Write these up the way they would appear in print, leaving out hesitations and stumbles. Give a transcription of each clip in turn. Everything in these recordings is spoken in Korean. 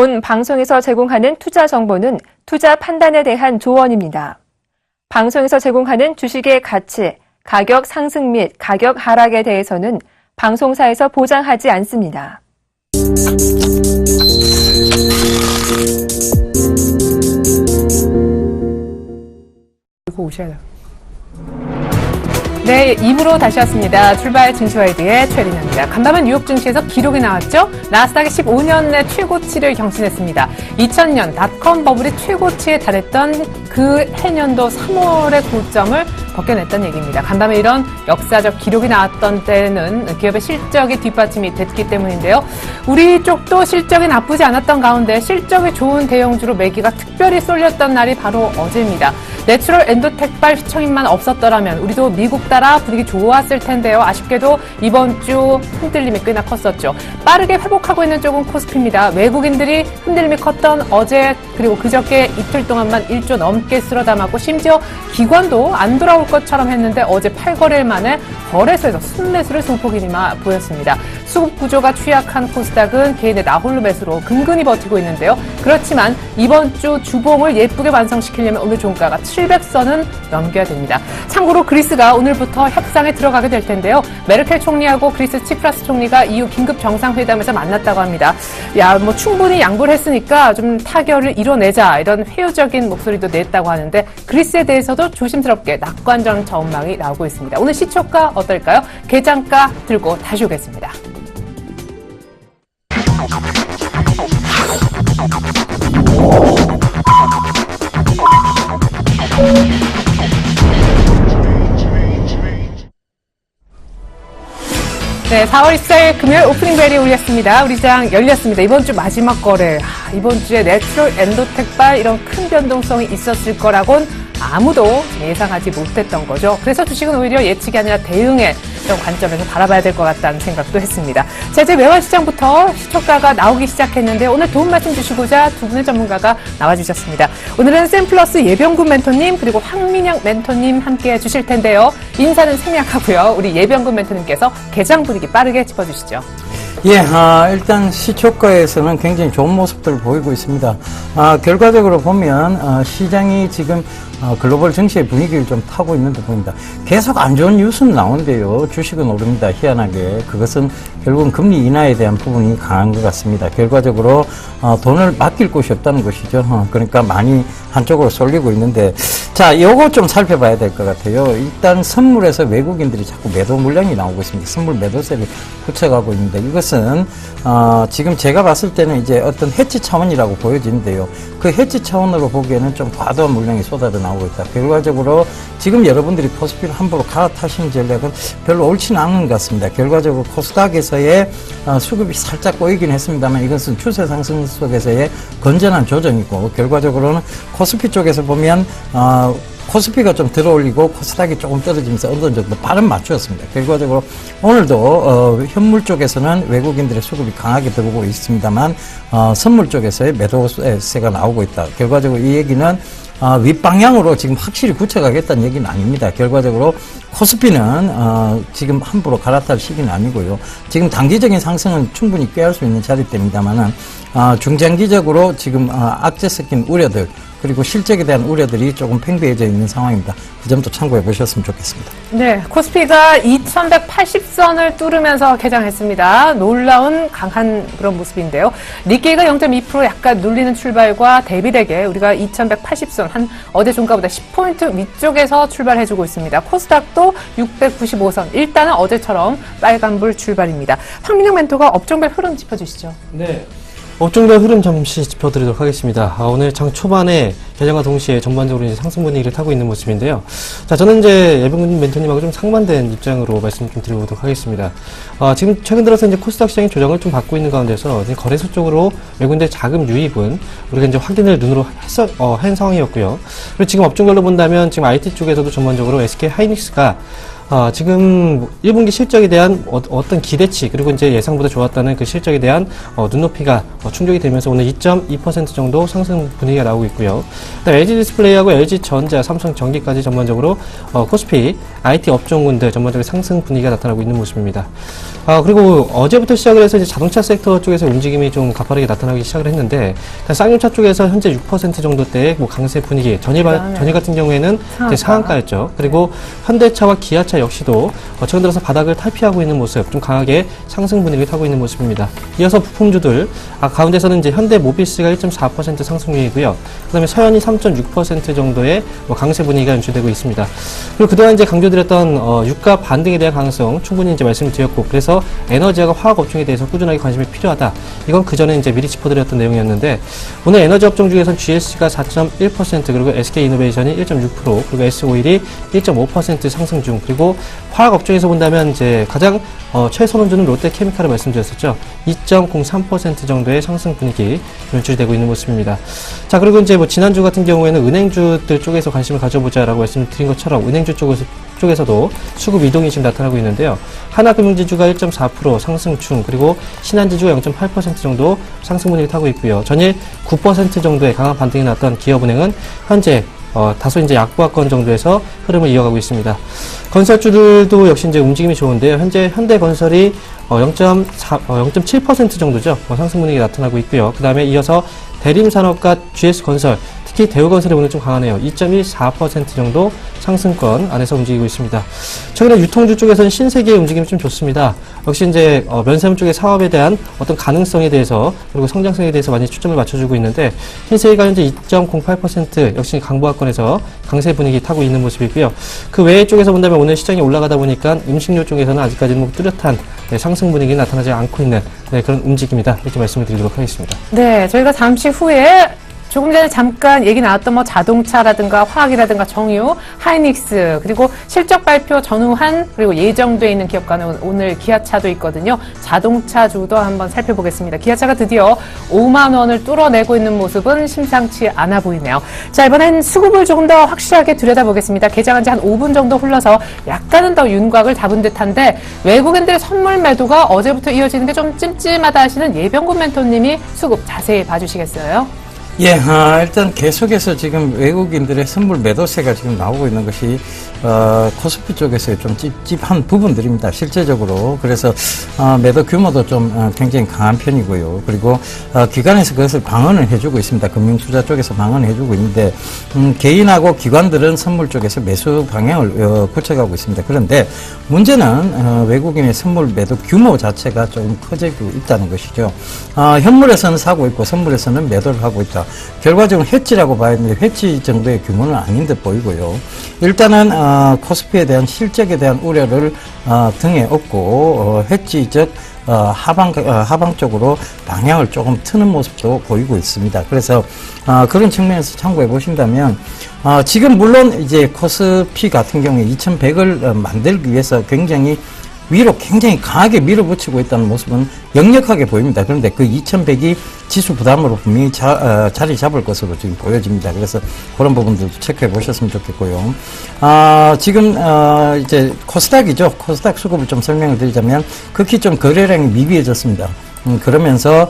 본 방송에서 제공하는 투자 정보는 투자 판단에 대한 조언입니다. 방송에서 제공하는 주식의 가치, 가격 상승 및 가격 하락에 대해서는 방송사에서 보장하지 않습니다. 들고 오셔야 돼요. 네, 2부로 다시 왔습니다. 출발 증시와이드의 최리나입니다. 간밤에 뉴욕 증시에서 기록이 나왔죠? 나스닥이 15년 내 최고치를 경신했습니다. 2000년 닷컴 버블이 최고치에 달했던 그 해년도 3월의 고점을 벗겨냈던 얘기입니다. 간밤에 이런 역사적 기록이 나왔던 때는 기업의 실적이 뒷받침이 됐기 때문인데요. 우리 쪽도 실적이 나쁘지 않았던 가운데 실적이 좋은 대형주로 매기가 특별히 쏠렸던 날이 바로 어제입니다. 내추럴 엔도텍발 휘청임만 없었더라면 우리도 미국 따라 분위기 좋았을 텐데요. 아쉽게도 이번 주 흔들림이 꽤나 컸었죠. 빠르게 회복하고 있는 쪽은 코스피입니다. 외국인들이 흔들림이 컸던 어제 그리고 그저께 이틀 동안만 1조 넘게 쓸어 담았고 심지어 기관도 안 돌아올 것처럼 했는데 어제 8거래일 만에 거래소에서 순매수를 소폭이나 보였습니다. 수급 구조가 취약한 코스닥은 개인의 나홀로 매수로 근근히 버티고 있는데요. 그렇지만 이번 주 주봉을 예쁘게 완성시키려면 오늘 종가가 700선은 넘겨야 됩니다. 참고로 그리스가 오늘부터 협상에 들어가게 될 텐데요. 메르켈 총리하고 그리스 치프라스 총리가 이후 긴급 정상회담에서 만났다고 합니다. 충분히 양보를 했으니까 좀 타결을 이뤄내자 이런 회유적인 목소리도 냈다고 하는데 그리스에 대해서도 조심스럽게 낙관적 전망이 나오고 있습니다. 오늘 시초가 어떨까요? 개장가 들고 다시 오겠습니다. 네, 4월 24일 금요일 오프닝 벨이 울렸습니다. 우리 시장 열렸습니다. 이번 주 마지막 거래. 이번 주에 내추럴 엔도텍발 이런 큰 변동성이 있었을 거라곤 아무도 예상하지 못했던 거죠. 그래서 주식은 오히려 예측이 아니라 대응의 이런 관점에서 바라봐야 될 것 같다는 생각도 했습니다. 자, 이제 외환 시장부터 시초가가 나오기 시작했는데 오늘 도움 말씀 주시고자 두 분의 전문가가 나와주셨습니다. 오늘은 샘플러스 예병군 멘토님 그리고 황민영 멘토님 함께해 주실 텐데요. 인사는 생략하고요. 우리 예병군 멘토님께서 개장 분위기 빠르게 짚어주시죠. 예, 일단 시초가에서는 굉장히 좋은 모습들을 보이고 있습니다. 결과적으로 보면 시장이 지금 글로벌 증시의 분위기를 좀 타고 있는 듯 보입니다. 계속 안 좋은 뉴스는 나오는데요. 주식은 오릅니다. 희한하게. 그것은 결국은 금리 인하에 대한 부분이 강한 것 같습니다. 결과적으로 돈을 맡길 곳이 없다는 것이죠. 그러니까 많이 한쪽으로 쏠리고 있는데 자, 요거 좀 살펴봐야 될 것 같아요. 일단 선물에서 외국인들이 자꾸 매도 물량이 나오고 있습니다. 선물 매도세를 붙여가고 있는데 이것은 지금 제가 봤을 때는 이제 어떤 해지 차원이라고 보여지는데요. 그 해지 차원으로 보기에는 좀 과도한 물량이 쏟아져 나오고 있다. 결과적으로 지금 여러분들이 코스피를 함부로 갈아타시는 전략은 별로 옳지는 않은 것 같습니다. 결과적으로 코스닥에서의 수급이 살짝 꼬이긴 했습니다만 이것은 추세 상승 속에서의 건전한 조정이고 결과적으로는 코스피 쪽에서 보면 코스피가 좀 들어올리고 코스닥이 조금 떨어지면서 어느 정도 발은 맞추었습니다. 결과적으로 오늘도 현물 쪽에서는 외국인들의 수급이 강하게 들어오고 있습니다만 선물 쪽에서의 매도세가 나오고 있다. 결과적으로 이 얘기는 윗방향으로 지금 확실히 굳혀가겠다는 얘기는 아닙니다. 결과적으로 코스피는 지금 함부로 갈아탈 시기는 아니고요. 지금 단기적인 상승은 충분히 꾀할 수 있는 자리대입니다만은 중장기적으로 지금 악재 섞인 우려들 그리고 실적에 대한 우려들이 조금 팽배해져 있는 상황입니다. 그 점도 참고해 보셨으면 좋겠습니다. 네, 코스피가 2180선을 뚫으면서 개장했습니다. 놀라운 강한 그런 모습인데요. 니케이가 0.2% 약간 눌리는 출발과 대비되게 우리가 2180선 한 어제 종가보다 10포인트 위쪽에서 출발해주고 있습니다. 코스닥도 695선. 일단은 어제처럼 빨간불 출발입니다. 황민영 멘토가 업종별 흐름 짚어주시죠. 네. 업종별 흐름 잠시 짚어드리도록 하겠습니다. 오늘 장 초반에 개장과 동시에 전반적으로 이제 상승 분위기를 타고 있는 모습인데요. 자, 저는 이제 예병군 멘토님하고 좀 상반된 입장으로 말씀 좀 드려보도록 하겠습니다. 지금 최근 들어서 이제 코스닥 시장이 조정을 좀 받고 있는 가운데서 이제 거래소 쪽으로 외국인들 자금 유입은 우리가 이제 확인을 눈으로 한 상황이었고요. 그리고 지금 업종별로 본다면 지금 IT 쪽에서도 전반적으로 SK 하이닉스가 지금 1분기 실적에 대한 어떤 기대치 그리고 이제 예상보다 좋았다는 그 실적에 대한 눈높이가 충족이 되면서 오늘 2.2% 정도 상승 분위기가 나오고 있고요. 그다음에 LG 디스플레이하고 LG 전자, 삼성 전기까지 전반적으로 코스피 IT 업종군들 전반적으로 상승 분위기가 나타나고 있는 모습입니다. 그리고 어제부터 시작을 해서 이제 자동차 섹터 쪽에서 움직임이 좀 가파르게 나타나기 시작을 했는데 쌍용차 쪽에서 현재 6% 정도대의 강세 분위기, 전일 같은 경우에는 이제 상한가였죠. 그리고 현대차와 기아차 역시도 최근 들어서 바닥을 탈피하고 있는 모습, 좀 강하게 상승 분위기를 타고 있는 모습입니다. 이어서 부품주들, 가운데서는 이제 현대모비스가 1.4% 상승 중이고요. 그다음에 서현이 3.6% 정도의 강세 분위기가 연출되고 있습니다. 그리고 그동안 이제 강조드렸던 유가 반등에 대한 가능성 충분히 이제 말씀드렸고, 그래서 에너지와 화학 업종에 대해서 꾸준하게 관심이 필요하다. 이건 그 전에 이제 미리 짚어드렸던 내용이었는데, 오늘 에너지 업종 중에서는 GS가 4.1%, 그리고 SK이노베이션이 1.6%, 그리고 S-오일이 1.5% 상승 중. 그리고 화학 업종에서 본다면 이제 가장 최선원주는 롯데케미칼을 말씀드렸었죠. 2.03% 정도의 상승 분위기 연출되고 있는 모습입니다. 자, 그리고 이제 지난주 같은 경우에는 은행주들 쪽에서 관심을 가져보자라고 말씀드린 것처럼 은행주 쪽에서도 수급 이동이 지금 나타나고 있는데요. 하나금융지주가 1.4% 상승 중, 그리고 신한지주가 0.8% 정도 상승 분위기를 타고 있고요. 전일 9% 정도의 강한 반등이 났던 기업은행은 현재 다소 이제 약보합권 정도에서 흐름을 이어가고 있습니다. 건설주들도 역시 이제 움직임이 좋은데요. 현재 현대건설이 0.7% 정도죠. 상승 분위기 나타나고 있고요. 그 다음에 이어서 대림산업과 GS건설, 특히 대우건설이 오늘 좀 강하네요. 2.14% 정도 상승권 안에서 움직이고 있습니다. 최근에 유통주 쪽에서는 신세계의 움직임이 좀 좋습니다. 역시 이제 면세점 쪽의 사업에 대한 어떤 가능성에 대해서 그리고 성장성에 대해서 많이 초점을 맞춰주고 있는데, 신세계가 현재 2.08% 역시 강보합권에서 강세 분위기 타고 있는 모습이고요. 그 외의 쪽에서 본다면 오늘 시장이 올라가다 보니까 음식료 쪽에서는 아직까지는 뚜렷한 상승 분위기 나타나지 않고 있는 그런 움직임이다. 이렇게 말씀을 드리도록 하겠습니다. 네, 저희가 잠시 후에 조금 전에 잠깐 얘기 나왔던 자동차라든가 화학이라든가 정유, 하이닉스, 그리고 실적 발표 전후한, 그리고 예정돼 있는 기업가는 오늘 기아차도 있거든요. 자동차주도 한번 살펴보겠습니다. 기아차가 드디어 5만 원을 뚫어내고 있는 모습은 심상치 않아 보이네요. 자, 이번엔 수급을 조금 더 확실하게 들여다보겠습니다. 개장한 지 한 5분 정도 흘러서 약간은 더 윤곽을 잡은 듯한데, 외국인들의 선물 매도가 어제부터 이어지는 게 좀 찜찜하다 하시는 예병군 멘토님이 수급 자세히 봐주시겠어요? 예, 일단 계속해서 지금 외국인들의 선물 매도세가 지금 나오고 있는 것이 코스피 쪽에서 좀 찝찝한 부분들입니다. 실제적으로. 그래서 매도 규모도 좀 굉장히 강한 편이고요. 그리고 기관에서 그것을 방어는 해주고 있습니다. 금융투자 쪽에서 방어는 해주고 있는데, 개인하고 기관들은 선물 쪽에서 매수 방향을 고쳐가고 있습니다. 그런데 문제는 외국인의 선물 매도 규모 자체가 조금 커지고 있다는 것이죠. 현물에서는 사고 있고 선물에서는 매도를 하고 있다. 결과적으로 해지라고 봐야 되는데, 해지 정도의 규모는 아닌 듯 보이고요. 일단은 코스피에 대한 실적에 대한 우려를 등에 업고 해지적 하방 쪽으로 방향을 조금 트는 모습도 보이고 있습니다. 그래서 그런 측면에서 참고해 보신다면, 지금 물론 이제 코스피 같은 경우에 2100을 만들기 위해서 굉장히 위로 굉장히 강하게 밀어붙이고 있다는 모습은 역력하게 보입니다. 그런데 그 2100이 지수 부담으로 분명히 자리 잡을 것으로 지금 보여집니다. 그래서 그런 부분들도 체크해 보셨으면 좋겠고요. 지금 이제 코스닥이죠. 코스닥 수급을 좀 설명을 드리자면 극히 좀 거래량이 미비해졌습니다. 그러면서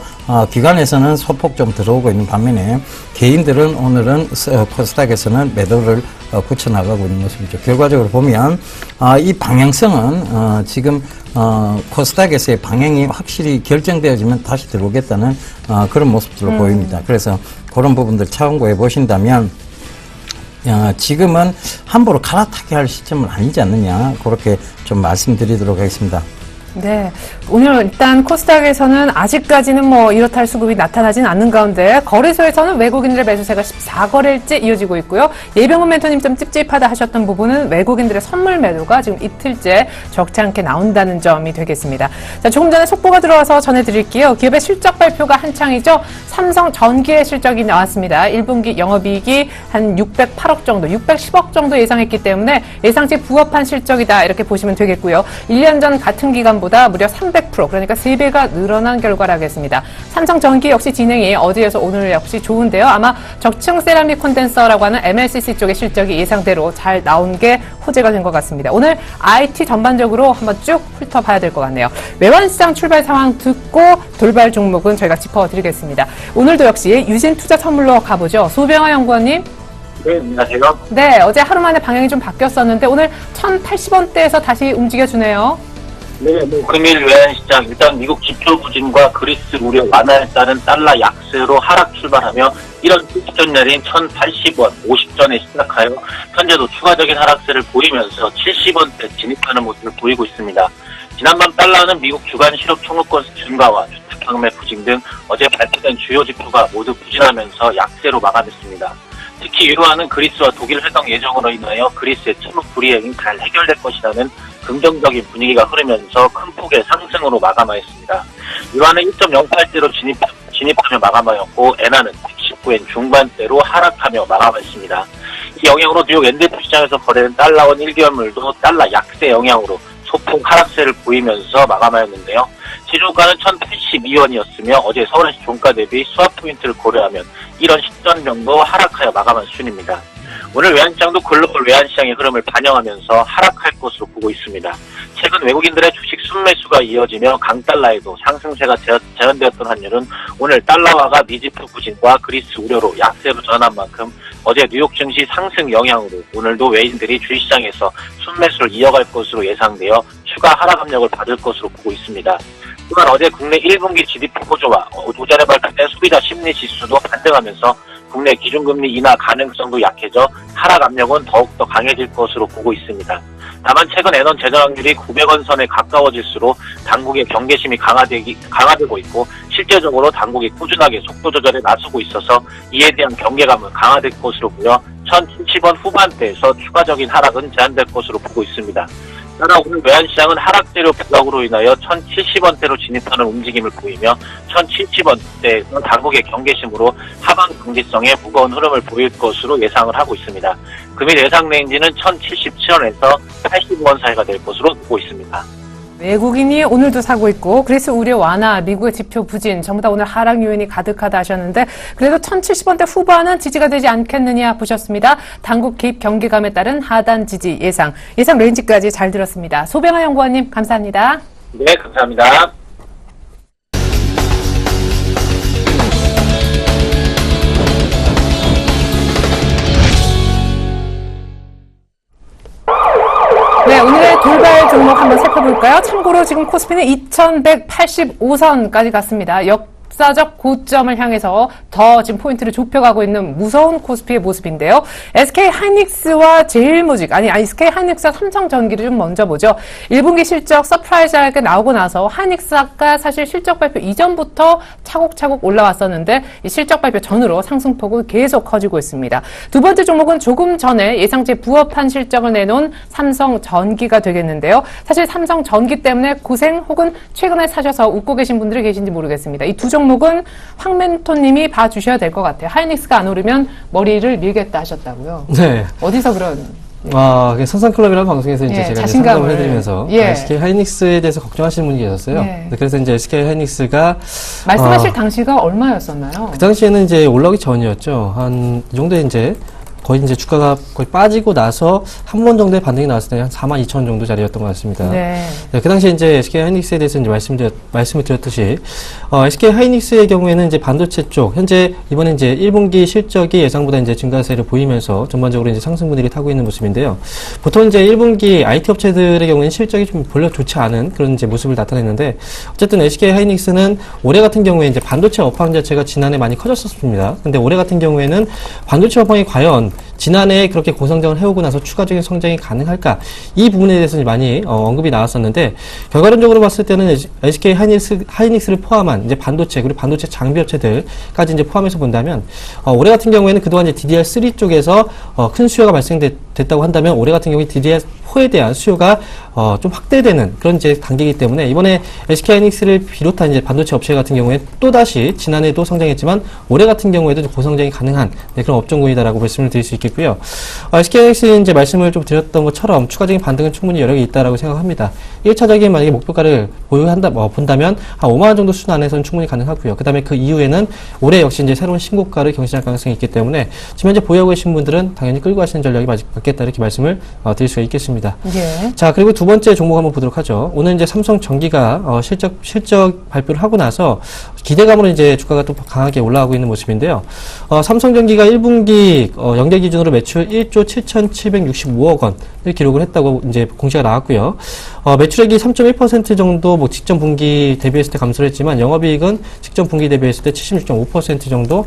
기관에서는 소폭 좀 들어오고 있는 반면에 개인들은 오늘은 코스닥에서는 매도를 붙여나가고 있는 모습이죠. 결과적으로 보면 이 방향성은 지금 코스닥에서의 방향이 확실히 결정되어지면 다시 들어오겠다는 그런 모습들로 보입니다. 그래서 그런 부분들 참고해 보신다면 지금은 함부로 갈아타게 할 시점은 아니지 않느냐, 그렇게 좀 말씀드리도록 하겠습니다. 네. 오늘 일단 코스닥에서는 아직까지는 이렇다 할 수급이 나타나진 않는 가운데, 거래소에서는 외국인들의 매수세가 14거래일째 이어지고 있고요. 예병훈 멘토님 좀 찝찝하다 하셨던 부분은 외국인들의 선물 매도가 지금 이틀째 적지 않게 나온다는 점이 되겠습니다. 자, 조금 전에 속보가 들어와서 전해드릴게요. 기업의 실적 발표가 한창이죠. 삼성 전기의 실적이 나왔습니다. 1분기 영업이익이 한 608억 정도, 610억 정도 예상했기 때문에 예상치에 부합한 실적이다, 이렇게 보시면 되겠고요. 1년 전 같은 기간 전보다 무려 300%, 그러니까 3배가 늘어난 결과라겠습니다. 삼성전기 역시 진행이 어제에서 오늘 역시 좋은데요. 아마 적층 세라믹 콘덴서라고 하는 MLCC 쪽의 실적이 예상대로 잘 나온 게 호재가 된 것 같습니다. 오늘 IT 전반적으로 한번 쭉 훑어봐야 될 것 같네요. 외환시장 출발 상황 듣고 돌발 종목은 저희가 짚어드리겠습니다. 오늘도 역시 유진투자 선물로 가보죠. 소병화 연구원님. 네, 안녕하세요. 네, 어제 하루 만에 방향이 좀 바뀌었었는데 오늘 1,080원대에서 다시 움직여주네요. 네, 금일 외환시장 일단 미국 지표 부진과 그리스 우려 완화에 따른 달러 약세로 하락 출발하며 이런 직전 내린 1,080원 50전에 시작하여 현재도 추가적인 하락세를 보이면서 70원대 진입하는 모습을 보이고 있습니다. 지난밤 달러는 미국 주간 실업 청구권 증가와 주택 경매 부진 등 어제 발표된 주요 지표가 모두 부진하면서 약세로 마감했습니다. 특히 유로화는 그리스와 독일 회동 예정으로 인하여 그리스의 채무 불이행이 잘 해결될 것이라는 긍정적인 분위기가 흐르면서 큰 폭의 상승으로 마감하였습니다. 유로화는 1.08대로 진입하며 마감하였고 엔화는 119엔 중반대로 하락하며 마감했습니다. 이 영향으로 뉴욕 엔데프 시장에서 거래된 달러원 1개월물도 달러 약세 영향으로 소폭 하락세를 보이면서 마감하였는데요. 시중가는 1,082원이었으며 어제 서울시 종가 대비 수합 포인트를 고려하면 이런 시점 정도 하락하여 마감한 수준입니다. 오늘 외환시장도 글로벌 외환시장의 흐름을 반영하면서 하락할 것으로 보고 있습니다. 최근 외국인들의 주식 순매수가 이어지며 강달러에도 상승세가 재현되었던 환율은 오늘 달러화가 미지표 부진과 그리스 우려로 약세로 전환한 만큼 어제 뉴욕 증시 상승 영향으로 오늘도 외인들이 주식시장에서 순매수를 이어갈 것으로 예상되어 추가 하락 압력을 받을 것으로 보고 있습니다. 또한 어제 국내 1분기 GDP 호조와 오전에 발표된 소비자 심리 지수도 반등하면서 국내 기준금리 인하 가능성도 약해져 하락 압력은 더욱더 강해질 것으로 보고 있습니다. 다만 최근 엔원 재정 확률이 900원 선에 가까워질수록 당국의 경계심이 강화되고 있고 실제적으로 당국이 꾸준하게 속도 조절에 나서고 있어서 이에 대한 경계감은 강화될 것으로 보여 1,070원 후반대에서 추가적인 하락은 제한될 것으로 보고 있습니다. 따라 오늘 외환시장은 하락재료 부각으로 인하여 1,070원대로 진입하는 움직임을 보이며 1,070원대에서 당국의 경계심으로 하방 경제성에 무거운 흐름을 보일 것으로 예상을 하고 있습니다. 금일 예상 레인지는 1,077원에서 85원 사이가 될 것으로 보고 있습니다. 외국인이 오늘도 사고 있고 그리스 우려 완화, 미국의 지표 부진, 전부 다 오늘 하락 요인이 가득하다 하셨는데 그래도 1,070원대 후반은 지지가 되지 않겠느냐 보셨습니다. 당국 개입 경계감에 따른 하단 지지 예상 레인지까지 잘 들었습니다. 소병화 연구원님 감사합니다. 네, 감사합니다. 네, 오늘의 돌발 종목 한번 살펴볼까요? 참고로 지금 코스피는 2185선까지 갔습니다. 역사적 고점을 향해서 더 지금 포인트를 좁혀가고 있는 무서운 코스피의 모습인데요. SK하이닉스와 제일모직, SK하이닉스와 삼성전기를 좀 먼저 보죠. 1분기 실적 서프라이즈하게 나오고 나서 하이닉스가 사실 실적 발표 이전부터 차곡차곡 올라왔었는데 이 실적 발표 전후로 상승폭은 계속 커지고 있습니다. 두 번째 종목은 조금 전에 예상치에 부합한 실적을 내놓은 삼성전기가 되겠는데요. 사실 삼성전기 때문에 고생 혹은 최근에 사셔서 웃고 계신 분들이 계신지 모르겠습니다. 이 두 종목은 황 멘토님이 봐주셔야 될 것 같아요. 하이닉스가 안 오르면 머리를 밀겠다 하셨다고요. 네. 어디서 그런? 선상클럽이라는 방송에서 이제 제가 상담을 해드리면서 예. SK 하이닉스에 대해서 걱정하시는 분이 계셨어요. 예. 그래서 이제 SK 하이닉스가 말씀하실 당시가 얼마였었나요? 그 당시에는 이제 올라오기 전이었죠. 한 이 정도에 이제 거의 이제 주가가 거의 빠지고 나서 한 번 정도의 반등이 나왔을 때 한 42,000원 정도 자리였던 것 같습니다. 네. 네, 그 당시에 이제 SK 하이닉스에 대해서 이제 말씀을 드렸듯이, SK 하이닉스의 경우에는 이제 반도체 쪽, 현재 이번에 이제 1분기 실적이 예상보다 이제 증가세를 보이면서 전반적으로 이제 상승 분위기를 타고 있는 모습인데요. 보통 이제 1분기 IT 업체들의 경우에는 실적이 좀 별로 좋지 않은 그런 이제 모습을 나타냈는데, 어쨌든 SK 하이닉스는 올해 같은 경우에 이제 반도체 업황 자체가 지난해 많이 커졌었습니다. 근데 올해 같은 경우에는 반도체 업황이 과연 지난해 그렇게 고성장을 해오고 나서 추가적인 성장이 가능할까? 이 부분에 대해서 많이 언급이 나왔었는데, 결과론적으로 봤을 때는 SK 하이닉스를 포함한 이제 반도체 그리고 반도체 장비 업체들까지 이제 포함해서 본다면, 올해 같은 경우에는 그동안 이제 DDR3 쪽에서 큰 수요가 발생됐다고 한다면 올해 같은 경우에 DDR4 4에 대한 수요가 좀 확대되는 그런 이제 단계이기 때문에 이번에 SK하이닉스를 비롯한 이제 반도체 업체 같은 경우에 또 다시 지난해도 성장했지만 올해 같은 경우에도 고성장이 가능한 그런 업종군이다라고 말씀을 드릴 수 있겠고요. SK하이닉스 이제 말씀을 좀 드렸던 것처럼 추가적인 반등은 충분히 여력이 있다라고 생각합니다. 1차적인 만약에 목표가를 본다면 한 5만 원 정도 수준 안에서는 충분히 가능하고요. 그다음에 그 이후에는 올해 역시 이제 새로운 신고가를 경신할 가능성이 있기 때문에 지금 현재 보유하고 계신 분들은 당연히 끌고 가시는 전략이 맞겠다 이렇게 말씀을 드릴 수가 있겠습니다. 예. 자, 그리고 두 번째 종목 한번 보도록 하죠. 오늘 이제 삼성전기가 실적 발표를 하고 나서 기대감으로 이제 주가가 또 강하게 올라가고 있는 모습인데요. 삼성전기가 1분기 연계 기준으로 매출 1조 7,765억 원을 기록을 했다고 이제 공시가 나왔고요. 매출액이 3.1% 정도 뭐 직전 분기 대비했을 때 감소를 했지만 영업이익은 직전 분기 대비했을 때 76.5% 정도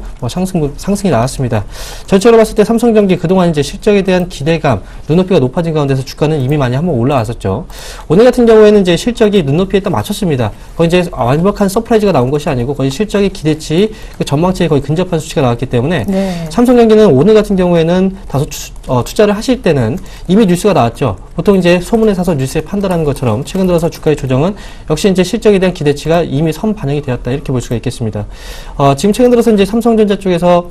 상승이 나왔습니다. 전체로 봤을 때 삼성전기 그동안 이제 실적에 대한 기대감, 눈높이가 높아진 가운데서 주가는 이미 많이 한번 올라왔었죠. 오늘 같은 경우에는 이제 실적이 눈높이에 딱 맞췄습니다. 거의 이제 완벽한 서프라이즈가 나온 것이 아니고 거의 실적의 기대치, 그 전망치에 거의 근접한 수치가 나왔기 때문에 네. 삼성전기는 오늘 같은 경우에는 다소 투자를 하실 때는 이미 뉴스가 나왔죠. 보통 이제 소문에 사서 뉴스에 판단하는 것처럼 최근 들어서 주가의 조정은 역시 이제 실적에 대한 기대치가 이미 선반영이 되었다 이렇게 볼 수가 있겠습니다. 지금 최근 들어서 이제 삼성전자 쪽에서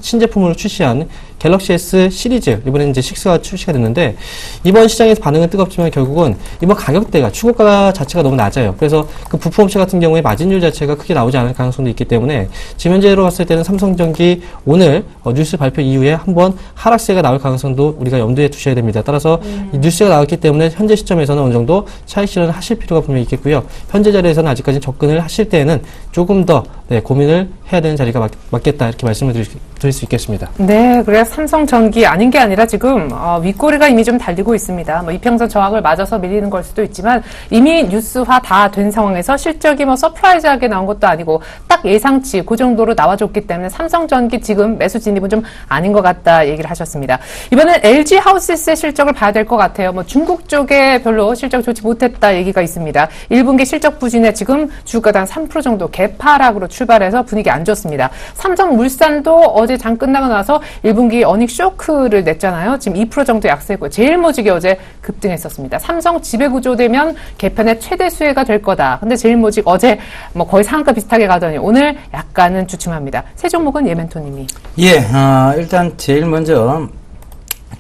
신제품으로 출시한 갤럭시 S 시리즈 이번에는 이제 6가 출시가 됐는데 이번 시장에서 반응은 뜨겁지만 결국은 이번 가격대가 추고가 자체가 너무 낮아요. 그래서 그 부품업체 같은 경우에 마진율 자체가 크게 나오지 않을 가능성도 있기 때문에 지금 현재로 봤을 때는 삼성전기 오늘 뉴스 발표 이후에 한번 하락세가 나올 가능성도 우리가 염두에 두셔야 됩니다. 따라서 이 뉴스가 나왔기 때문에 현재 시점에서는 어느 정도 차익 실현을 하실 필요가 분명히 있겠고요. 현재 자리에서는 아직까지 접근을 하실 때에는 조금 더 고민을 해야 되는 자리가 맞겠다 이렇게 말씀을 드릴 수 있겠습니다. 네, 그래서 삼성전기 아닌 게 아니라 지금 윗꼬리가 이미 좀 달리고 있습니다. 뭐 이평선 저항을 맞아서 밀리는 걸 수도 있지만 이미 뉴스화 다 된 상황에서 실적이 뭐 서프라이즈하게 나온 것도 아니고 딱 예상치 그 정도로 나와줬기 때문에 삼성전기 지금 매수 진입은 좀 아닌 것 같다 얘기를 하셨습니다. 이번엔 LG 하우스의 실적을 봐야 될 것 같아요. 뭐 중국 쪽에 별로 실적 좋지 못했다 얘기가 있습니다. 1분기 실적 부진에 지금 주가당 3% 정도 개파락으로 출발해서 분위기 안 좋습니다. 삼성물산도 어제 장 끝나고 나서 1분기 어닝 쇼크를 냈잖아요. 지금 2% 정도 약세고 제일모직이 어제 급등했었습니다. 삼성 지배구조되면 개편의 최대 수혜가 될 거다. 근데 제일모직 어제 뭐 거의 상한가 비슷하게 가더니 오늘 약간은 주춤합니다. 세 종목은 예멘토님이. 예, 일단 제일 먼저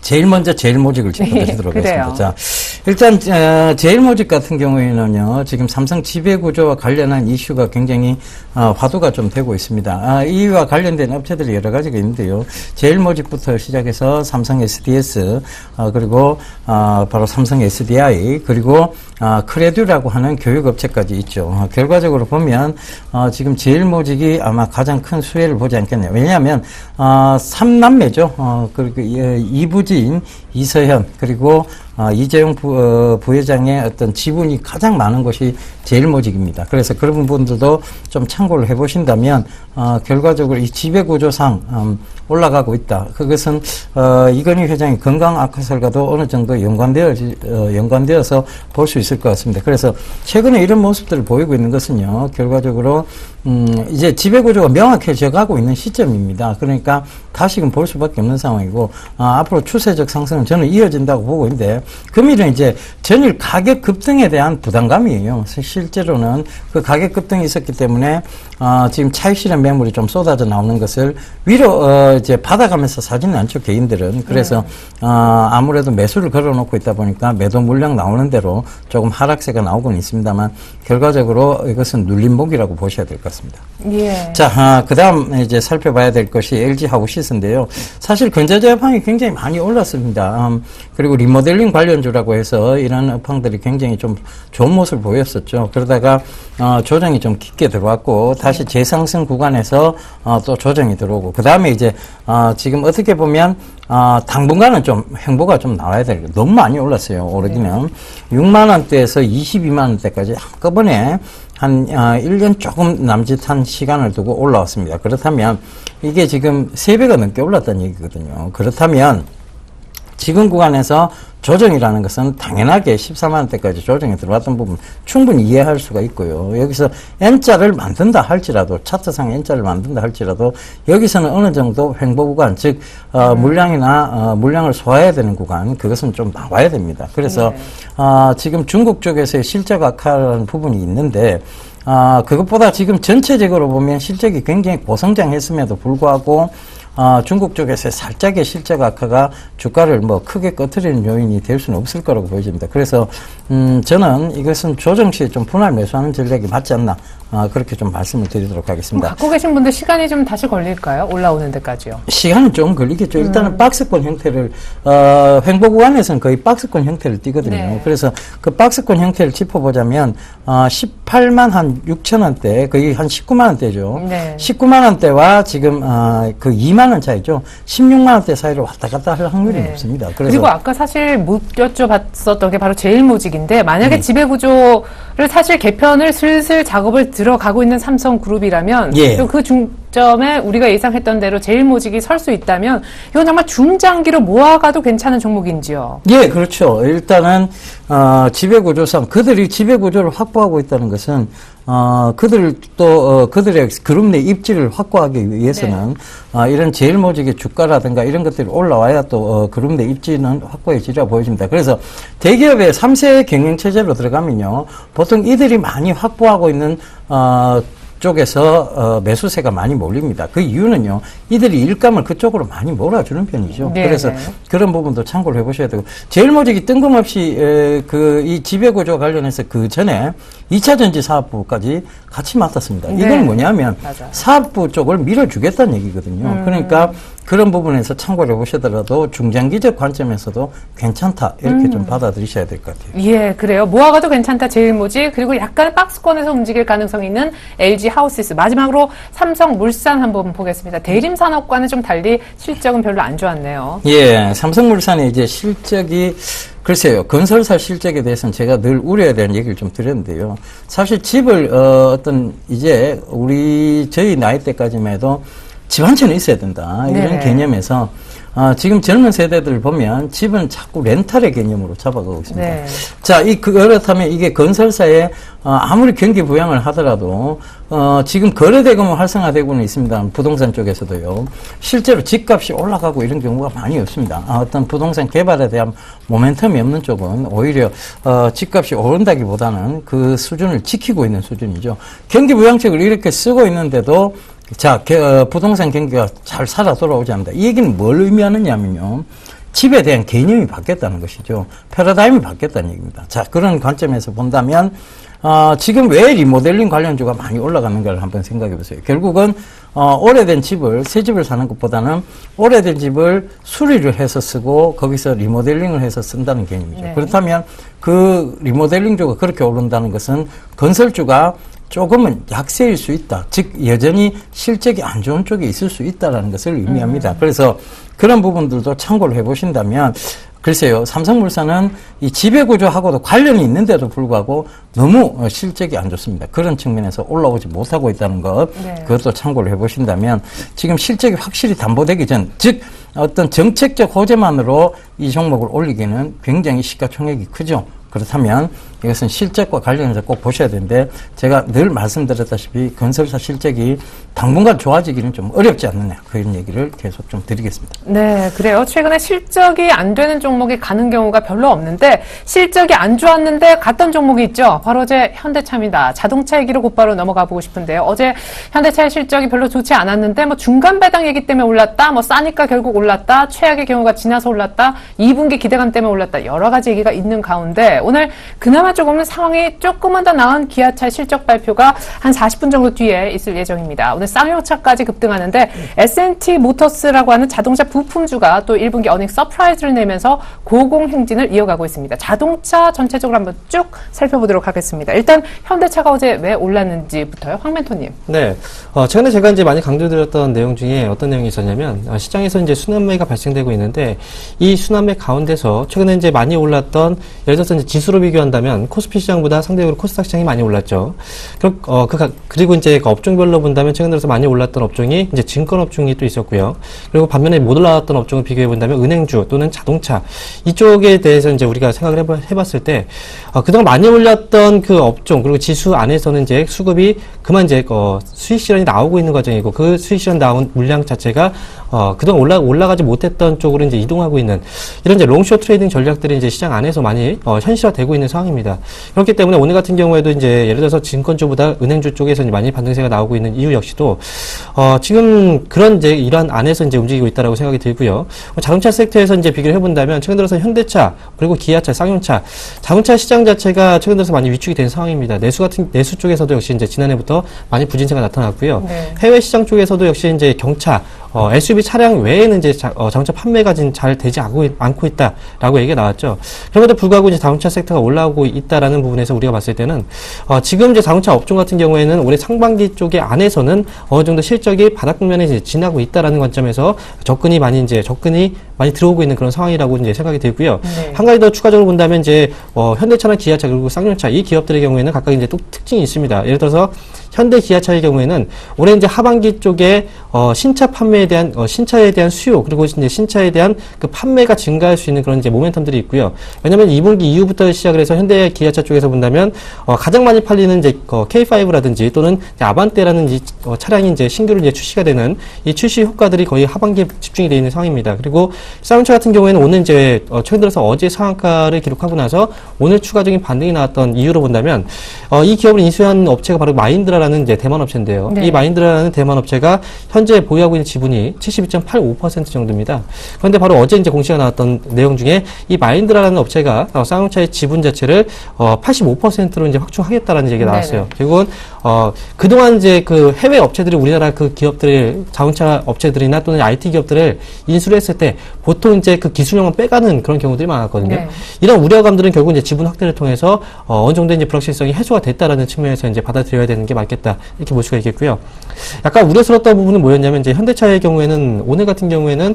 제일모직을 짚어보시도록 하겠습니다. 자, 일단 제일모직 같은 경우에는요, 지금 삼성 지배구조와 관련한 이슈가 굉장히 화두가 좀 되고 있습니다. 이와 관련된 업체들이 여러 가지가 있는데요. 제일모직부터 시작해서 삼성 SDS, 그리고 바로 삼성 SDI, 그리고 크레듀라고 하는 교육업체까지 있죠. 결과적으로 보면 지금 제일모직이 아마 가장 큰 수혜를 보지 않겠네요. 왜냐하면 3남매죠. 그리고 이부진, 이서현, 그리고 이재용 부회장의 어떤 지분이 가장 많은 것이 제일모직입니다. 그래서 그런 분들도 좀 참고를 해보신다면 결과적으로 이 지배구조상 올라가고 있다. 그것은 이건희 회장의 건강 악화설과도 어느 정도 연관되어서 볼 수 있을 것 같습니다. 그래서 최근에 이런 모습들을 보이고 있는 것은요, 결과적으로 이제 지배구조가 명확해져 가고 있는 시점입니다. 그러니까 다시금 볼 수밖에 없는 상황이고 앞으로 추세적 상승은 저는 이어진다고 보고 있는데 금일은 이제 전일 가격 급등에 대한 부담감이에요. 실제로는 그 가격 급등이 있었기 때문에 지금 차익 실현 매물이 좀 쏟아져 나오는 것을 위로 이제 받아가면서 사지는 않죠, 개인들은. 그래서 아무래도 매수를 걸어놓고 있다 보니까 매도 물량 나오는 대로 조금 하락세가 나오곤 있습니다만 결과적으로 이것은 눌림목이라고 보셔야 될 것 같습니다. 예. 자, 그다음 이제 살펴봐야 될 것이 LG 하우시스인데요. 사실 근저자 업황이 굉장히 많이 올랐습니다. 그리고 리모델링 관련주라고 해서 이런 업황들이 굉장히 좀 좋은 모습을 보였었죠. 그러다가 조정이 좀 깊게 들어왔고 다시 재상승 구간에서 또 조정이 들어오고 그 다음에 이제 지금 어떻게 보면 당분간은 좀 행보가 좀 나와야 될 너무 많이 올랐어요. 오르기는 6만 원대에서 22만 원대까지 한꺼번에 한 1년 조금 남짓한 시간을 두고 올라왔습니다. 그렇다면 이게 지금 3배가 넘게 올랐다는 얘기거든요. 그렇다면 지금 구간에서 조정이라는 것은 당연하게 14만 원대까지 조정이 들어왔던 부분 충분히 이해할 수가 있고요. 여기서 N자를 만든다 할지라도 차트상 N자를 만든다 할지라도 여기서는 어느 정도 횡보 구간 즉 물량을 소화해야 되는 구간 그것은 좀 나와야 됩니다. 그래서 지금 중국 쪽에서의 실적 악화라는 부분이 있는데 그것보다 지금 전체적으로 보면 실적이 굉장히 고성장했음에도 불구하고 중국 쪽에서 살짝의 실적 악화가 주가를 뭐 크게 꺼트리는 요인이 될 수는 없을 거라고 보여집니다. 그래서 저는 이것은 조정 시에 좀 분할 매수하는 전략이 맞지 않나 그렇게 좀 말씀을 드리도록 하겠습니다. 갖고 계신 분들 시간이 좀 다시 걸릴까요? 올라오는 데까지요. 시간은 좀 걸리겠죠. 일단은 박스권 형태를 횡보 구간에서는 거의 박스권 형태를 띠거든요. 네. 그래서 그 박스권 형태를 짚어보자면 18만 한 6천 원대 거의 한 19만 원대죠. 네. 19만 원대와 지금 그 2만 원 차이죠. 16만 원대 사이로 왔다 갔다 할 확률이 네. 높습니다. 그리고 아까 사실 못 여쭤봤었던 게 바로 제일모직인데 만약에 지배구조를 사실 개편을 슬슬 작업을 들어가고 있는 삼성그룹이라면 예. 또 그 중점에 우리가 예상했던 대로 제일모직이 설 수 있다면 이건 정말 중장기로 모아가도 괜찮은 종목인지요. 예, 그렇죠. 일단은 지배구조상 그들이 지배구조를 확보하고 있다는 것은 그들의 그룹 내 입지를 확보하기 위해서는 이런 제일모직의 주가라든가 이런 것들이 올라와야 또 그룹 내 입지는 확보해지리라 보여집니다. 그래서 대기업의 3세 경영체제로 들어가면요, 보통 이들이 많이 확보하고 있는 쪽에서 매수세가 많이 몰립니다. 그 이유는요, 이들이 일감을 그쪽으로 많이 몰아주는 편이죠. 네, 그래서 네. 그런 부분도 참고를 해보셔야 되고, 제일모직이 뜬금없이 이 지배구조 관련해서 그 전에 2차 전지 사업부까지 같이 맡았습니다. 네. 이건 뭐냐면 맞아요. 사업부 쪽을 밀어주겠다는 얘기거든요. 그러니까 그런 부분에서 참고를 해보시더라도 중장기적 관점에서도 괜찮다 이렇게 좀 받아들이셔야 될 것 같아요. 예, 그래요. 모아가도 괜찮다 제일모직 그리고 약간 박스권에서 움직일 가능성이 있는 LG 하우시스 마지막으로 삼성물산 한번 보겠습니다. 대림산업과는 좀 달리 실적은 별로 안 좋았네요. 예, 삼성물산의 이제 실적이 글쎄요, 건설사 실적에 대해서는 제가 늘 우려에 대한 얘기를 좀 드렸는데요. 사실 집을 이제 저희 나이 때까지만 해도 집 한 채는 있어야 된다 이런 네네. 개념에서 지금 젊은 세대들 보면 집은 자꾸 렌탈의 개념으로 잡아가고 있습니다. 네. 자, 그렇다면 이게 건설사에 아무리 경기 부양을 하더라도 지금 거래대금은 활성화되고는 있습니다. 부동산 쪽에서도요. 실제로 집값이 올라가고 이런 경우가 많이 없습니다. 어떤 부동산 개발에 대한 모멘텀이 없는 쪽은 오히려 집값이 오른다기보다는 그 수준을 지키고 있는 수준이죠. 경기 부양책을 이렇게 쓰고 있는데도 부동산 경기가 잘 살아 돌아오지 않는다. 이 얘기는 뭘 의미하느냐면요. 집에 대한 개념이 바뀌었다는 것이죠. 패러다임이 바뀌었다는 얘기입니다. 자, 그런 관점에서 본다면, 지금 왜 리모델링 관련주가 많이 올라가는가를 한번 생각해 보세요. 결국은, 오래된 집을, 새 집을 사는 것보다는 오래된 집을 수리를 해서 쓰고 거기서 리모델링을 해서 쓴다는 개념이죠. 네. 그렇다면 그 리모델링주가 그렇게 오른다는 것은 건설주가 조금은 약세일 수 있다. 즉 여전히 실적이 안 좋은 쪽에 있을 수 있다는 것을 의미합니다. 그래서 그런 부분들도 참고를 해보신다면 글쎄요. 삼성물산은 이 지배구조하고도 관련이 있는데도 불구하고 너무 실적이 안 좋습니다. 그런 측면에서 올라오지 못하고 있다는 것 네. 그것도 참고를 해보신다면 지금 실적이 확실히 담보되기 전 즉 어떤 정책적 호재만으로 이 종목을 올리기는 굉장히 시가총액이 크죠. 그렇다면 이것은 실적과 관련해서 꼭 보셔야 되는데 제가 늘 말씀드렸다시피 건설사 실적이 당분간 좋아지기는 좀 어렵지 않느냐 그런 얘기를 계속 좀 드리겠습니다. 네, 그래요. 최근에 실적이 안 되는 종목이 가는 경우가 별로 없는데 실적이 안 좋았는데 갔던 종목이 있죠. 바로 어제 현대차입니다. 자동차 얘기로 곧바로 넘어가 보고 싶은데요. 어제 현대차의 실적이 별로 좋지 않았는데 뭐 중간 배당 얘기 때문에 올랐다. 뭐 싸니까 결국 올랐다. 최악의 경우가 지나서 올랐다. 2분기 기대감 때문에 올랐다. 여러 가지 얘기가 있는 가운데 오늘 그나마 조금은 상황이 조금은 더 나은 기아차 실적 발표가 한 40분 정도 뒤에 있을 예정입니다. 오늘 쌍용차까지 급등하는데 S&T 모터스라고 하는 자동차 부품주가 또 1분기 어닝 서프라이즈를 내면서 고공행진을 이어가고 있습니다. 자동차 전체적으로 한번 쭉 살펴보도록 하겠습니다. 일단 현대차가 어제 왜 올랐는지부터요. 황 멘토님. 네. 최근에 제가 이제 많이 강조드렸던 내용 중에 어떤 내용이 있었냐면, 시장에서 이제 순환매가 발생되고 있는데, 이 순환매 가운데서 최근에 이제 많이 올랐던, 예를 들어서 이제 지수로 비교한다면, 본다면 코스피 시장보다 상대적으로 코스닥 시장이 많이 올랐죠. 그리고 이제 그 업종별로 본다면 최근 들어서 많이 올랐던 업종이 이제 증권 업종이 또 있었고요. 그리고 반면에 못 올라왔던 업종을 비교해 본다면 은행주 또는 자동차 이쪽에 대해서 이제 우리가 생각을 해봤을 때 그동안 많이 올랐던 그 업종 그리고 지수 안에서는 이제 수급이 그만 이제 수익 실현이 나오고 있는 과정이고 그 수익 실현 나온 물량 자체가 그동안 올라가지 못했던 쪽으로 이제 이동하고 있는 이런 이제 롱숏 트레이딩 전략들이 이제 시장 안에서 많이 현실화되고 있는 상황입니다. 그렇기 때문에 오늘 같은 경우에도 이제 예를 들어서 증권주보다 은행주 쪽에서 이제 많이 반등세가 나오고 있는 이유 역시도 지금 그런 이제 이러한 안에서 이제 움직이고 있다라고 생각이 들고요. 자동차 섹터에서 이제 비교를 해본다면 최근 들어서 현대차 그리고 기아차, 쌍용차, 자동차 시장 자체가 최근 들어서 많이 위축이 된 상황입니다. 내수 쪽에서도 역시 이제 지난해부터 많이 부진세가 나타났고요. 네. 해외 시장 쪽에서도 역시 이제 경차, SUV 차량 외에는 이제 자동차 판매가 잘 되지 않고 있다라고 얘기가 나왔죠. 그럼에도 불구하고 이제 자동차 섹터가 올라오고 있다라는 부분에서 우리가 봤을 때는 지금 이제 자동차 업종 같은 경우에는 올해 상반기 쪽에 안에서는 어느 정도 실적이 바닥 국면에 이제 지나고 있다라는 관점에서 접근이 많이 들어오고 있는 그런 상황이라고 이제 생각이 들고요. 네. 한 가지 더 추가적으로 본다면 이제 현대차나 기아차 그리고 쌍용차 이 기업들의 경우에는 각각 이제 또 특징이 있습니다. 예를 들어서 현대 기아차의 경우에는 올해 이제 하반기 쪽에 신차 판매에 대한 신차에 대한 수요 그리고 이제 신차에 대한 그 판매가 증가할 수 있는 그런 이제 모멘텀들이 있고요. 왜냐하면 2분기 이후부터 시작을 해서 현대 기아차 쪽에서 본다면 가장 많이 팔리는 이제 K5라든지 또는 이제 아반떼라는 차량이 이제 신규로 이제 출시가 되는 이 출시 효과들이 거의 하반기에 집중이 되어 있는 상황입니다. 그리고 쌍용차 같은 경우에는 오늘 이제 최근 들어서 어제 상한가를 기록하고 나서 오늘 추가적인 반등이 나왔던 이유로 본다면 이 기업을 인수한 업체가 바로 마인드라라는 이제 대만 업체인데요. 네. 이 마인드라는 대만 업체가 현재 보유하고 있는 지분이 72.85% 정도입니다. 그런데 바로 어제 이제 공시가 나왔던 내용 중에 이 마인드라는 업체가 쌍용차의 지분 자체를 85%로 이제 확충하겠다라는 얘기가 나왔어요. 결국은 그동안 이제 그 해외 업체들이 우리나라 그 기업들을 자동차 업체들이나 또는 IT 기업들을 인수를 했을 때 보통 이제 그 기술력만 빼가는 그런 경우들이 많았거든요. 네. 이런 우려감들은 결국 이제 지분 확대를 통해서 어느 정도 이제 불확실성이 해소가 됐다라는 측면에서 이제 받아들여야 되는 게 맞겠다 이렇게 볼 수가 있겠고요. 약간 우려스러웠던 부분은 뭐였냐면 이제 현대차의 경우에는 오늘 같은 경우에는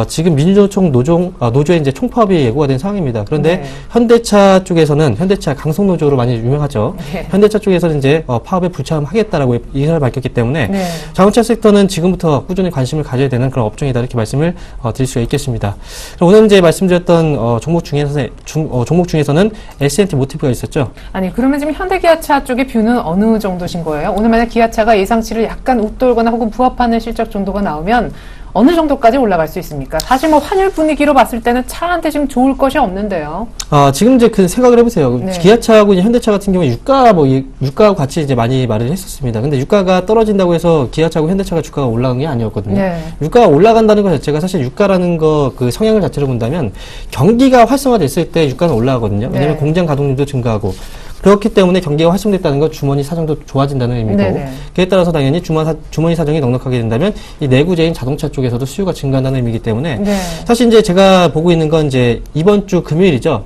지금 민주노총 노조의 이제 총파업이 예고가 된 상황입니다. 그런데 네. 현대차 쪽에서는 현대차 강성노조로 많이 유명하죠. 네. 현대차 쪽에서는 이제 파업에 불참하겠다라고 의사를 밝혔기 때문에 네. 자동차 섹터는 지금부터 꾸준히 관심을 가져야 되는 그런 업종이다 이렇게 말씀을 드릴 수가 있겠습니다. 오늘 이제 말씀드렸던 종목 중에서는 S&T 모티브가 있었죠. 아니 그러면 지금 현대기아차 쪽의 뷰는 어느 정도신 거예요? 오늘 만약 기아차가 예상치를 약간 웃돌거나 혹은 부합하는 실적 정도가 나오면 어느 정도까지 올라갈 수 있습니까? 사실 뭐 환율 분위기로 봤을 때는 차한테 지금 좋을 것이 없는데요. 지금 이제 그 생각을 해보세요. 네. 기아차하고 이제 현대차 같은 경우에 유가하고 같이 이제 많이 말을 했었습니다. 근데 유가가 떨어진다고 해서 기아차하고 현대차가 주가가 올라간 게 아니었거든요. 네. 유가가 올라간다는 것 자체가 사실 유가라는 거 그 성향을 자체로 본다면 경기가 활성화됐을 때 유가는 올라가거든요. 왜냐하면 네. 공장 가동률도 증가하고 그렇기 때문에 경기가 활성됐다는 건 주머니 사정도 좋아진다는 의미고 네네. 그에 따라서 당연히 주머니 사정이 넉넉하게 된다면 이 내구재인 자동차 쪽에서도 수요가 증가한다는 의미이기 때문에 네. 사실 이제 제가 보고 있는 건 이제 이번 주 금요일이죠.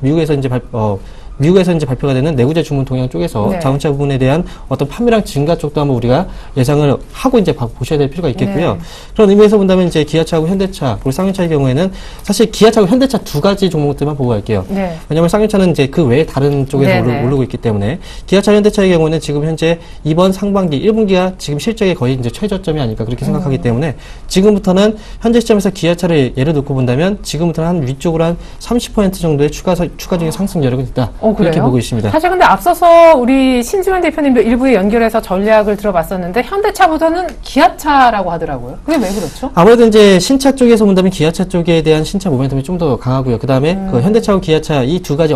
미국에서 이제 발표가 되는 내구재 주문 동향 쪽에서 네. 자동차 부분에 대한 어떤 판매량 증가 쪽도 한번 우리가 예상을 하고 이제 보셔야 될 필요가 있겠고요. 네. 그런 의미에서 본다면 이제 기아차하고 현대차 그리고 쌍용차의 경우에는 사실 기아차하고 현대차 두 가지 종목들만 보고 갈게요. 네. 왜냐하면 쌍용차는 이제 그 외에 다른 쪽에서 네네. 오르고 있기 때문에 기아차, 현대차의 경우는 지금 현재 이번 상반기 1분기가 지금 실적의 거의 이제 최저점이 아닐까 그렇게 생각하기 때문에 지금부터는 현재 시점에서 기아차를 예를 놓고 본다면 지금부터는 한 위쪽으로 한 30% 정도의 추가적인 상승 여력이 있다. 그래요? 이렇게 보고 있습니다. 사실 근데 앞서서 우리 신수현 대표님도 일부에 연결해서 전략을 들어봤었는데 현대차보다는 기아차라고 하더라고요. 그게 왜 그렇죠? 아무래도 이제 신차 쪽에서 본다면 기아차 쪽에 대한 신차 모멘텀이 좀 더 강하고요. 그 다음에 그 현대차하고 기아차 이 두 가지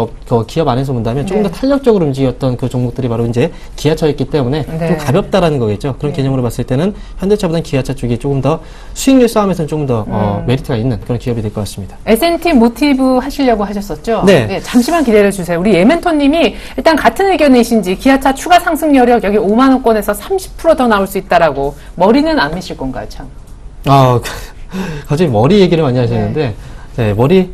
기업 안에서 본다면 조금 더 네. 탄력적으로 움직였던 그 종목들이 바로 이제 기아차였기 때문에 네. 좀 가볍다라는 거겠죠. 그런 개념으로 봤을 때는 현대차보다는 기아차 쪽이 조금 더 수익률 싸움에서는 조금 더 메리트가 있는 그런 기업이 될 것 같습니다. S&T 모티브 하시려고 하셨었죠? 네. 잠시만 기다려 주세요. 우리 예멘토님이 일단 같은 의견이신지 기아차 추가 상승 여력 여기 5만 원권에서 30% 더 나올 수 있다라고 머리는 안 미실 건가요, 참? 갑자기 머리 얘기를 많이 하시는데 네, 머리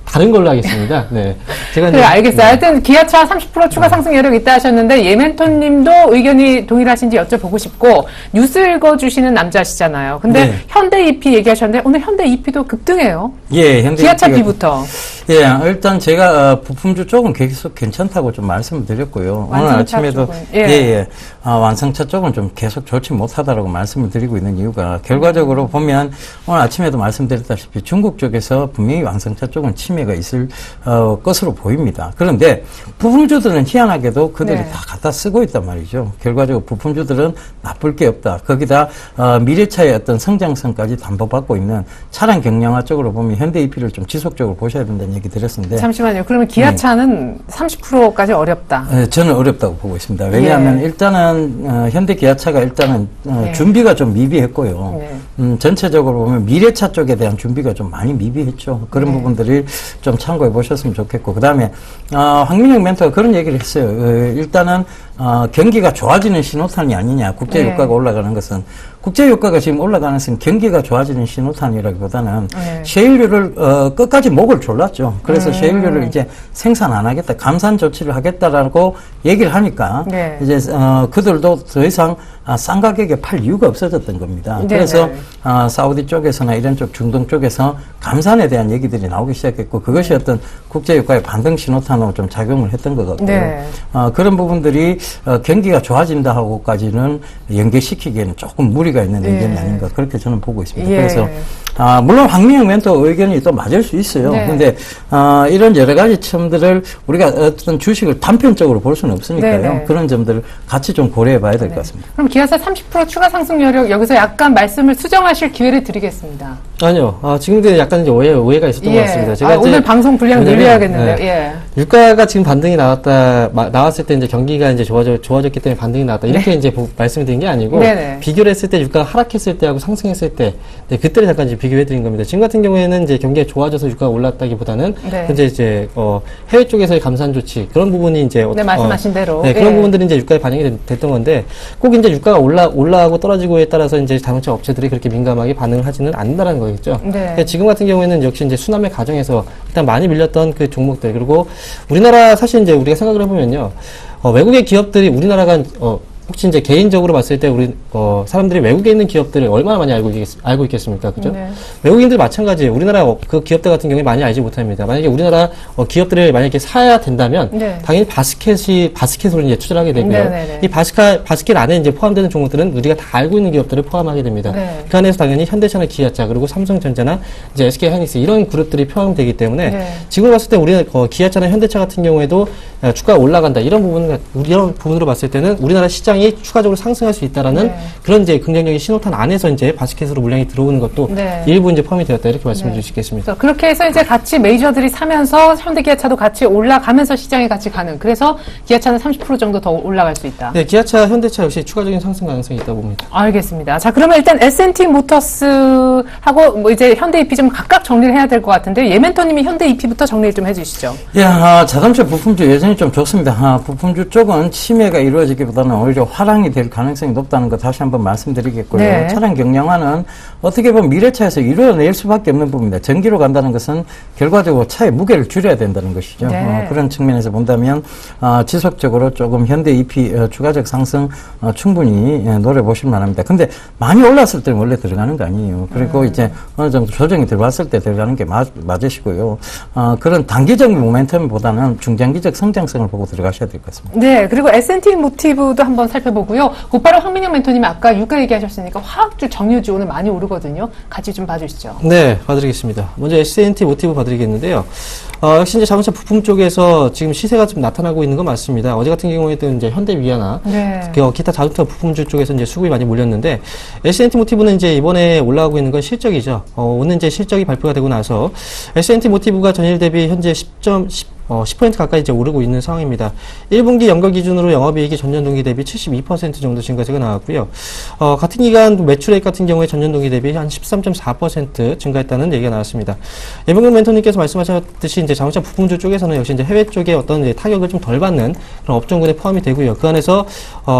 다른 걸로 하겠습니다. 네. 제가 그래, 이제- 알겠어요. 네. 하여튼 기아차 30% 추가 상승 여력 있다 하셨는데 예멘토님도 의견이 동일하신지 여쭤보고 싶고 뉴스 읽어주시는 남자시잖아요. 근데 네. 현대 EP 얘기하셨는데 오늘 현대 EP도 급등해요. 예, 현대 기아차 EP가 B부터. 예, 일단 제가 부품주 쪽은 계속 괜찮다고 좀 말씀을 드렸고요. 오늘 완성차 아침에도 쪽은, 완성차 쪽은 좀 계속 좋지 못하다라고 말씀을 드리고 있는 이유가 결과적으로 보면 오늘 아침에도 말씀드렸다시피 중국 쪽에서 분명히 완성차 쪽은 침해가 있을 것으로 보입니다. 그런데 부품주들은 희한하게도 그들이 네. 다 갖다 쓰고 있단 말이죠. 결과적으로 부품주들은 나쁠 게 없다. 거기다 미래차의 어떤 성장성까지 담보받고 있는 차량 경량화 쪽으로 보면 현대 EP를 좀 지속적으로 보셔야 된다는 얘기 드렸는데 잠시만요. 그러면 기아차는 30%까지 어렵다. 저는 어렵다고 보고 있습니다. 왜냐하면 일단은 현대 기아차가 일단은 준비가 좀 미비했고요. 전체적으로 보면 미래차 쪽에 대한 준비가 좀 많이 미비했죠. 그런 부분들을 좀 참고해 보셨으면 좋겠고 그 다음에 황민영 멘토가 그런 얘기를 했어요. 일단은 경기가 좋아지는 신호탄이 아니냐. 국제유가가 올라가는 것은 국제유가가 지금 올라가는 것은 경기가 좋아지는 신호탄이라기보다는 셰일유를 끝까지 목을 졸랐죠. 그래서 셰일유를 이제 생산 안 하겠다, 감산 조치를 하겠다라고 얘기를 하니까 이제 그들도 더 이상 싼 가격에 팔 이유가 없어졌던 겁니다. 그래서 사우디 쪽에서나 이런 쪽 중동 쪽에서 감산에 대한 얘기들이 나오기 시작했고 그것이 어떤 국제유가의 반등 신호탄으로 좀 작용을 했던 것 같고요. 그런 부분들이 경기가 좋아진다 하고까지는 연계시키기에는 조금 무리가 있는 의견이 아닌가 그렇게 저는 보고 있습니다. 그래서 물론 황민영 멘토 의견이 또 맞을 수 있어요. 그런데 이런 여러 가지 점들을 우리가 어떤 주식을 단편적으로 볼 수는 없으니까요. 그런 점들을 같이 좀 고려해 봐야 될 것 같습니다. 그럼 기아차 30% 추가 상승 여력 여기서 약간 말씀을 수정하실 기회를 드리겠습니다. 아니요. 지금도 약간 이제 오해가 있었던 것 같습니다. 제가 오늘 방송 분량 늘려야겠는데요. 유가가 지금 반등이 나왔을 때 이제 경기가 이제 좋아졌기 때문에 반등이 나왔다. 이렇게 이제 말씀을 드린 게 아니고 비교를 했을 때 유가가 하락했을 때하고 상승했을 때 그때를 잠깐 이제 비교해 드린 겁니다. 지금 같은 경우에는 이제 경기가 좋아져서 유가가 올랐다기보다는 현재 이제 해외 쪽에서의 감산 조치 그런 부분이 이제 말씀하신 대로 그런 부분들이 이제 유가에 반영이 됐던 건데 꼭 이제 유가가 올라가고 떨어지고에 따라서 이제 자동차 업체들이 그렇게 민감하게 반응을 하지는 않는다는 거겠죠. 지금 같은 경우에는 역시 이제 수남의 과정에서 일단 많이 밀렸던 그 종목들 그리고 우리나라 사실 이제 우리가 생각을 해보면요. 외국의 기업들이 우리나라가 혹시 이제 개인적으로 봤을 때 우리 사람들이 외국에 있는 기업들을 얼마나 많이 알고 있겠습니까, 그죠? 외국인들 마찬가지예요. 우리나라 그 기업들 같은 경우에 많이 알지 못합니다. 만약에 우리나라 기업들을 만약에 사야 된다면 당연히 바스켓으로 이제 투자를 하게 되고요. 이 바스켓 안에 이제 포함되는 종목들은 우리가 다 알고 있는 기업들을 포함하게 됩니다. 그 안에서 당연히 현대차나 기아차 그리고 삼성전자나 이제 SK 하이닉스 이런 그룹들이 포함되기 때문에 지금 봤을 때 우리는 기아차나 현대차 같은 경우에도 주가가 올라간다 이런 부분으로 봤을 때는 우리나라 시장이 추가적으로 상승할 수 있다라는 그런 이제 긍정적인 신호탄 안에서 이제 바스켓으로 물량이 들어오는 것도 일부 이제 포함이 되었다 이렇게 말씀드릴 수 있겠습니다. 그렇게 해서 이제 같이 메이저들이 사면서 현대기아차도 같이 올라가면서 시장이 같이 가는. 그래서 기아차는 30% 정도 더 올라갈 수 있다. 네, 기아차, 현대차 역시 추가적인 상승 가능성이 있다 봅니다. 알겠습니다. 자, 그러면 일단 S&T 모터스하고 뭐 이제 현대 EP 좀 각각 정리를 해야 될 것 같은데 예멘토님이 현대 EP부터 정리를 좀 해주시죠. 자동차 부품주 여전히 좀 좋습니다. 부품주 쪽은 침해가 이루어지기보다는 오히려 화랑이 될 가능성이 높다는 거 다시 한번 말씀드리겠고요. 차량 경량화는 어떻게 보면 미래차에서 이루어낼 수밖에 없는 부분입니다. 전기로 간다는 것은 결과적으로 차의 무게를 줄여야 된다는 것이죠. 그런 측면에서 본다면 지속적으로 조금 현대 EP 추가적 상승 충분히 노려보실 만합니다. 근데 많이 올랐을 때는 원래 들어가는 거 아니에요. 그리고 이제 어느 정도 조정이 들어왔을 때 들어가는 게 맞으시고요. 그런 단기적 모멘텀보다는 중장기적 성장성을 보고 들어가셔야 될 것 같습니다. 네, 그리고 S&T 모티브도 한번 살펴보고요. 곧바로 황민영 멘토님이 아까 유가 얘기하셨으니까 화학주, 정유주 오늘 많이 오르거든요. 같이 좀 봐주시죠. 네, 봐드리겠습니다. 먼저 S&T 모티브 봐드리겠는데요. 역시 이제 자동차 부품 쪽에서 지금 시세가 좀 나타나고 있는 건 맞습니다. 어제 같은 경우에도 이제 현대위아나 기타 자동차 부품주 쪽에서 이제 수급이 많이 몰렸는데 S&T 모티브는 이제 이번에 올라가고 있는 건 실적이죠. 오늘 이제 실적이 발표가 되고 나서 S&T 모티브가 전일 대비 현재 10% 가까이 이제 오르고 있는 상황입니다. 1분기 연결 기준으로 영업이익이 전년 동기 대비 72% 정도 증가세가 나왔고요. 같은 기간 매출액 같은 경우에 전년 동기 대비 한 13.4% 증가했다는 얘기가 나왔습니다. 예병근 멘토님께서 말씀하셨듯이 이제 자동차 부품주 쪽에서는 역시 이제 해외 쪽에 어떤 이제 타격을 좀 덜 받는 그런 업종군에 포함이 되고요. 그 안에서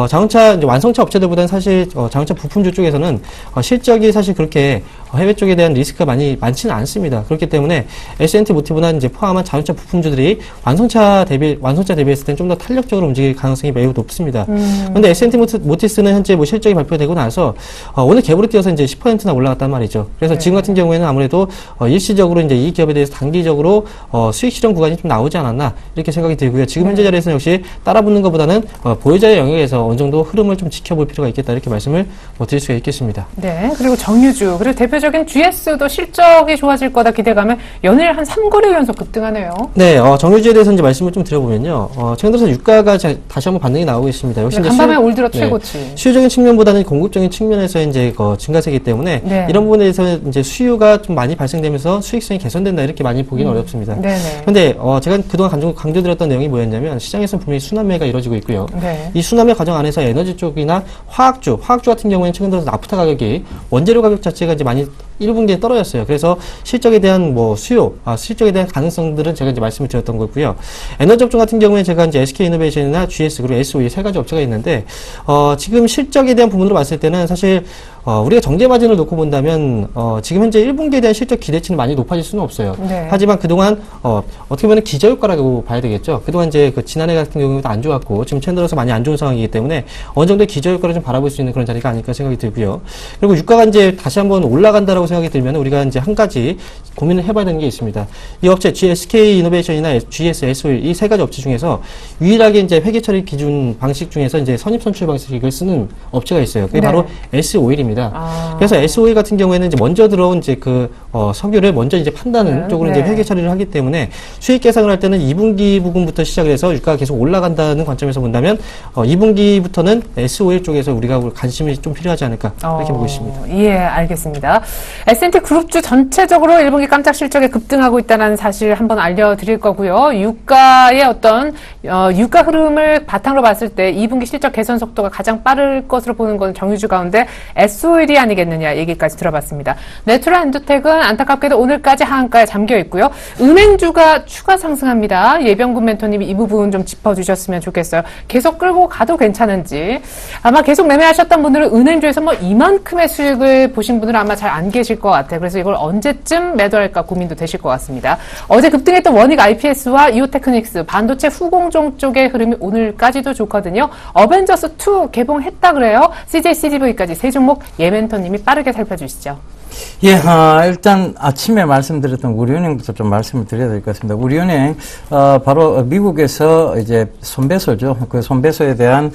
자동차 이제 완성차 업체들보다는 사실 자동차 부품주 쪽에서는 실적이 사실 그렇게 해외 쪽에 대한 리스크가 많지는 않습니다. 그렇기 때문에 S&T 모티브나 이제 포함한 자동차 부품주들이 완성차 대비했을 땐 좀 더 탄력적으로 움직일 가능성이 매우 높습니다. 그런데 S&T 모티스는 현재 뭐 실적이 발표되고 나서 오늘 갭으로 뛰어서 이제 10%나 올라갔단 말이죠. 그래서 지금 같은 경우에는 아무래도 일시적으로 이제 이 기업에 대해서 단기적으로 수익 실현 구간이 좀 나오지 않았나 이렇게 생각이 들고요. 지금 현재 자리에서는 역시 따라붙는 것보다는 보유자의 영역에서 어느 정도 흐름을 좀 지켜볼 필요가 있겠다 이렇게 말씀을 드릴 수가 있겠습니다. 네. 그리고 정유주, 그리고 대표적인 GS도 실적이 좋아질 거다 기대감에 연일 한 3거래 연속 급등하네요. 네, 정유주에 대해서 이제 말씀을 좀 드려보면요. 최근 들어서 유가가 다시 한번 반등이 나오고 있습니다. 역시 네, 간밤에 올 들어 최고치. 네, 수요적인 측면보다는 공급적인 측면에서 이제 증가세이기 때문에 네. 이런 부분에 대해서 이제 수요가 좀 많이 발생되면서 수익성이 개선된다 이렇게 많이 보기는 어렵습니다. 네네. 그런데 제가 그동안 강조드렸던 내용이 뭐였냐면 시장에서는 분명히 순환매가 이루어지고 있고요. 네. 이 순환매 과정 안에서 에너지 쪽이나 화학주 같은 경우에는 최근 들어서 나프타 가격이 원재료 가격 자체가 이제 많이 1분기에 떨어졌어요. 그래서 실적에 대한 실적에 대한 가능성들은 제가 이제 말씀을 드렸던 거고요. 에너지 업종 같은 경우에 제가 이제 SK이노베이션이나 GS 그리고 SOE 세 가지 업체가 있는데 지금 실적에 대한 부분으로 봤을 때는 사실 우리가 정제 마진을 놓고 본다면 지금 현재 1분기에 대한 실적 기대치는 많이 높아질 수는 없어요. 네. 하지만 그동안 어떻게 보면 기저효과라고 봐야 되겠죠. 그동안 이제 지난해 같은 경우도 안 좋았고 지금 최근 들어서 많이 안 좋은 상황이기 때문에 어느 정도의 기저효과를 좀 바라볼 수 있는 그런 자리가 아닐까 생각이 들고요. 그리고 유가가 이제 다시 한번 올라간다라고 생각이 들면 우리가 이제 한 가지 고민을 해봐야 되는 게 있습니다. 이 업체 SK이노베이션이나 GS, SOE 이 세 가지 업체 중에서 유일하게 이제 회계 처리 기준 방식 중에서 이제 선입 선출 방식을 쓰는 업체가 있어요. 그게 네. 바로 S-오일입니다. 그래서 S-오일 같은 경우에는 이제 먼저 들어온 이제 석유를 먼저 이제 판다는 쪽으로 이제 회계 처리를 하기 때문에 수익 계산을 할 때는 2분기 부분부터 시작을 해서 유가가 계속 올라간다는 관점에서 본다면 2분기부터는 S-오일 쪽에서 우리가 관심이 좀 필요하지 않을까 이렇게 보고 있습니다. 예, 알겠습니다. S&T 그룹주 전체적으로 1분기 깜짝 실적에 급등하고 있다는 사실 한번 알려드릴 거고요. 유가의 어떤 유가 흐름을 바탕으로 봤을 때 2분기 실적 개선 속도가 가장 빠를 것으로 보는 건 정유주 가운데 S-오일이 아니겠느냐 얘기까지 들어봤습니다. 네투라 엔도텍은 안타깝게도 오늘까지 하한가에 잠겨 있고요. 은행주가 추가 상승합니다. 예병군 멘토님이 이 부분 좀 짚어주셨으면 좋겠어요. 계속 끌고 가도 괜찮은지. 아마 계속 매매하셨던 분들은 은행주에서 뭐 이만큼의 수익을 보신 분들은 아마 잘 안 계실 것 같아요. 그래서 이걸 언제쯤 매도할까 고민도 되실 것 같습니다. 어제 급등했던 원익 IPS와 이오테크닉스, 반도체 후공정 쪽의 흐름이 오늘까지도 좋거든요. 어벤져스2 개봉했다 그래요. CJCGV까지 세 종목 예멘토님이 빠르게 살펴주시죠. 예, 일단 아침에 말씀드렸던 우리은행부터 좀 말씀을 드려야 될 것 같습니다. 우리은행, 바로 미국에서 이제 손배소죠. 그 손배소에 대한,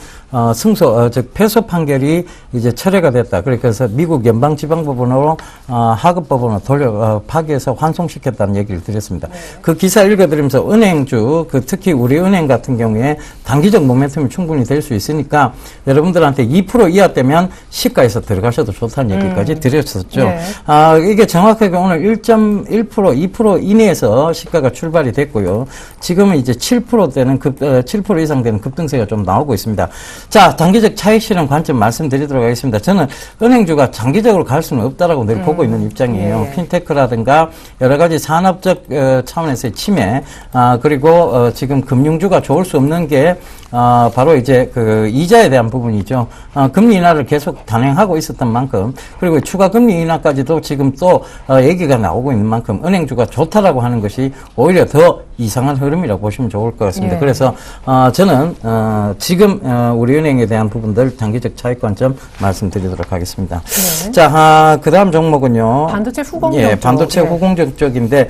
즉, 패소 판결이 이제 철회가 됐다. 그래서 미국 연방지방법원으로, 하급법원으로 파기해서 환송시켰다는 얘기를 드렸습니다. 그 기사 읽어드리면서 은행주, 특히 우리은행 같은 경우에 단기적 모멘텀이 충분히 될 수 있으니까 여러분들한테 2% 이하되면 시가에서 들어가셔도 좋다는 얘기까지 드렸었죠. 네. 이게 정확하게 오늘 1.1%, 2% 이내에서 시가가 출발이 됐고요. 지금은 이제 7%대는 7% 이상 되는 급등세가 좀 나오고 있습니다. 자, 단기적 차익 실현 관점 말씀드리도록 하겠습니다. 저는 은행주가 장기적으로 갈 수는 없다라고 늘 보고 있는 입장이에요. 예. 핀테크라든가 여러 가지 산업적 차원에서의 침해, 그리고 지금 금융주가 좋을 수 없는 게 바로 이제 이자에 대한 부분이죠. 금리 인하를 계속 단행하고 있었던 만큼, 그리고 추가 금리 인하까지도 지금 또 얘기가 나오고 있는 만큼 은행주가 좋다라고 하는 것이 오히려 더 이상한 흐름이라고 보시면 좋을 것 같습니다. 예. 그래서 저는 지금 우리 은행에 대한 부분들 단기적 차익 관점 말씀드리도록 하겠습니다. 네. 자, 그다음 종목은요. 반도체 후공정 예, 쪽. 반도체 네. 후공정 쪽인데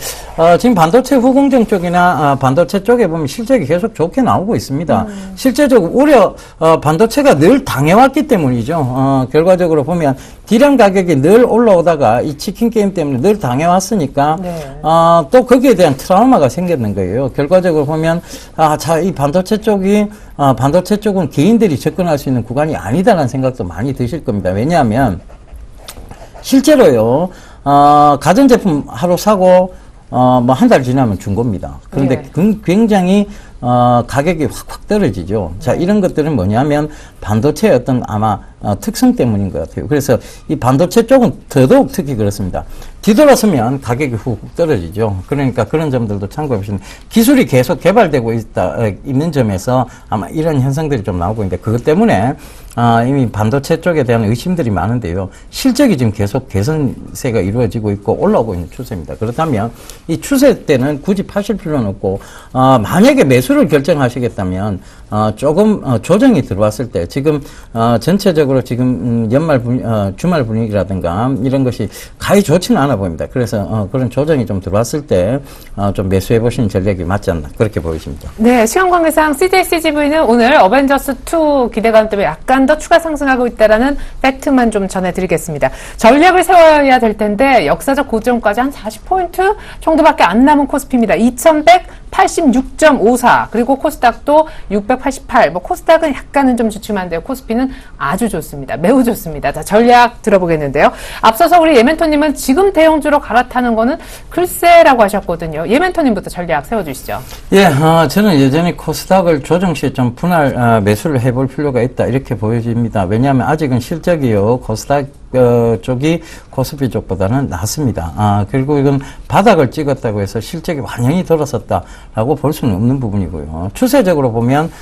지금 반도체 후공정 쪽이나 반도체 쪽에 보면 실적이 계속 좋게 나오고 있습니다. 실제적으로 오히려 반도체가 늘 당해왔기 때문이죠. 결과적으로 보면 디램 가격이 늘 올라오다가 이 치킨 게임 때문에 늘 당해왔으니까 네. 또 거기에 대한 트라우마가 생겼는 거예요. 결과적으로 보면 이 반도체 쪽은 개인들이 접근할 수 있는 구간이 아니다라는 생각도 많이 드실 겁니다. 왜냐하면 실제로요. 가전제품 하루 사고 뭐 한 달 지나면 중고입니다. 그런데 네. 굉장히 가격이 확 떨어지죠. 자, 이런 것들은 뭐냐면 반도체의 어떤 아마 특성 때문인 것 같아요. 그래서 이 반도체 쪽은 더더욱 특히 그렇습니다. 뒤돌아서면 가격이 훅 떨어지죠. 그러니까 그런 점들도 참고해 보시면 기술이 계속 개발되고 있는 점에서 아마 이런 현상들이 좀 나오고 있는데 그것 때문에 이미 반도체 쪽에 대한 의심들이 많은데요. 실적이 지금 계속 개선세가 이루어지고 있고 올라오고 있는 추세입니다. 그렇다면 이 추세 때는 굳이 파실 필요는 없고 만약에 매수를 결정하시겠다면 조금 조정이 들어왔을 때 지금 전체적으로 지금 주말 분위기라든가 이런 것이 가히 좋지는 않아 보입니다. 그래서 그런 조정이 좀 들어왔을 때 좀 매수해 보시는 전략이 맞지 않나 그렇게 보여집니다. 네, 시간 관계상 CJCGV는 오늘 어벤져스2 기대감 때문에 약간 더 추가 상승하고 있다라는 팩트만 좀 전해드리겠습니다. 전략을 세워야 될 텐데 역사적 고점까지 한 40포인트 정도밖에 안 남은 코스피입니다. 2186.54 그리고 코스닥도 688. 코스닥은 약간은 좀 주춤한데요. 코스피는 아주 좋습니다. 매우 좋습니다. 자, 전략 들어보겠는데요. 앞서서 우리 예멘토님은 지금 대형주로 갈아타는 거는 글쎄라고 하셨거든요. 예멘토님부터 전략 세워주시죠. 예, 저는 여전히 코스닥을 조정 시에 좀 분할 매수를 해볼 필요가 있다 이렇게 보여집니다. 왜냐하면 아직은 실적이요 코스닥 쪽이 코스피 쪽보다는 낫습니다. 그리고 이건 바닥을 찍었다고 해서 실적이 완전히 돌아섰다라고 볼 수는 없는 부분이고요. 추세적으로 보면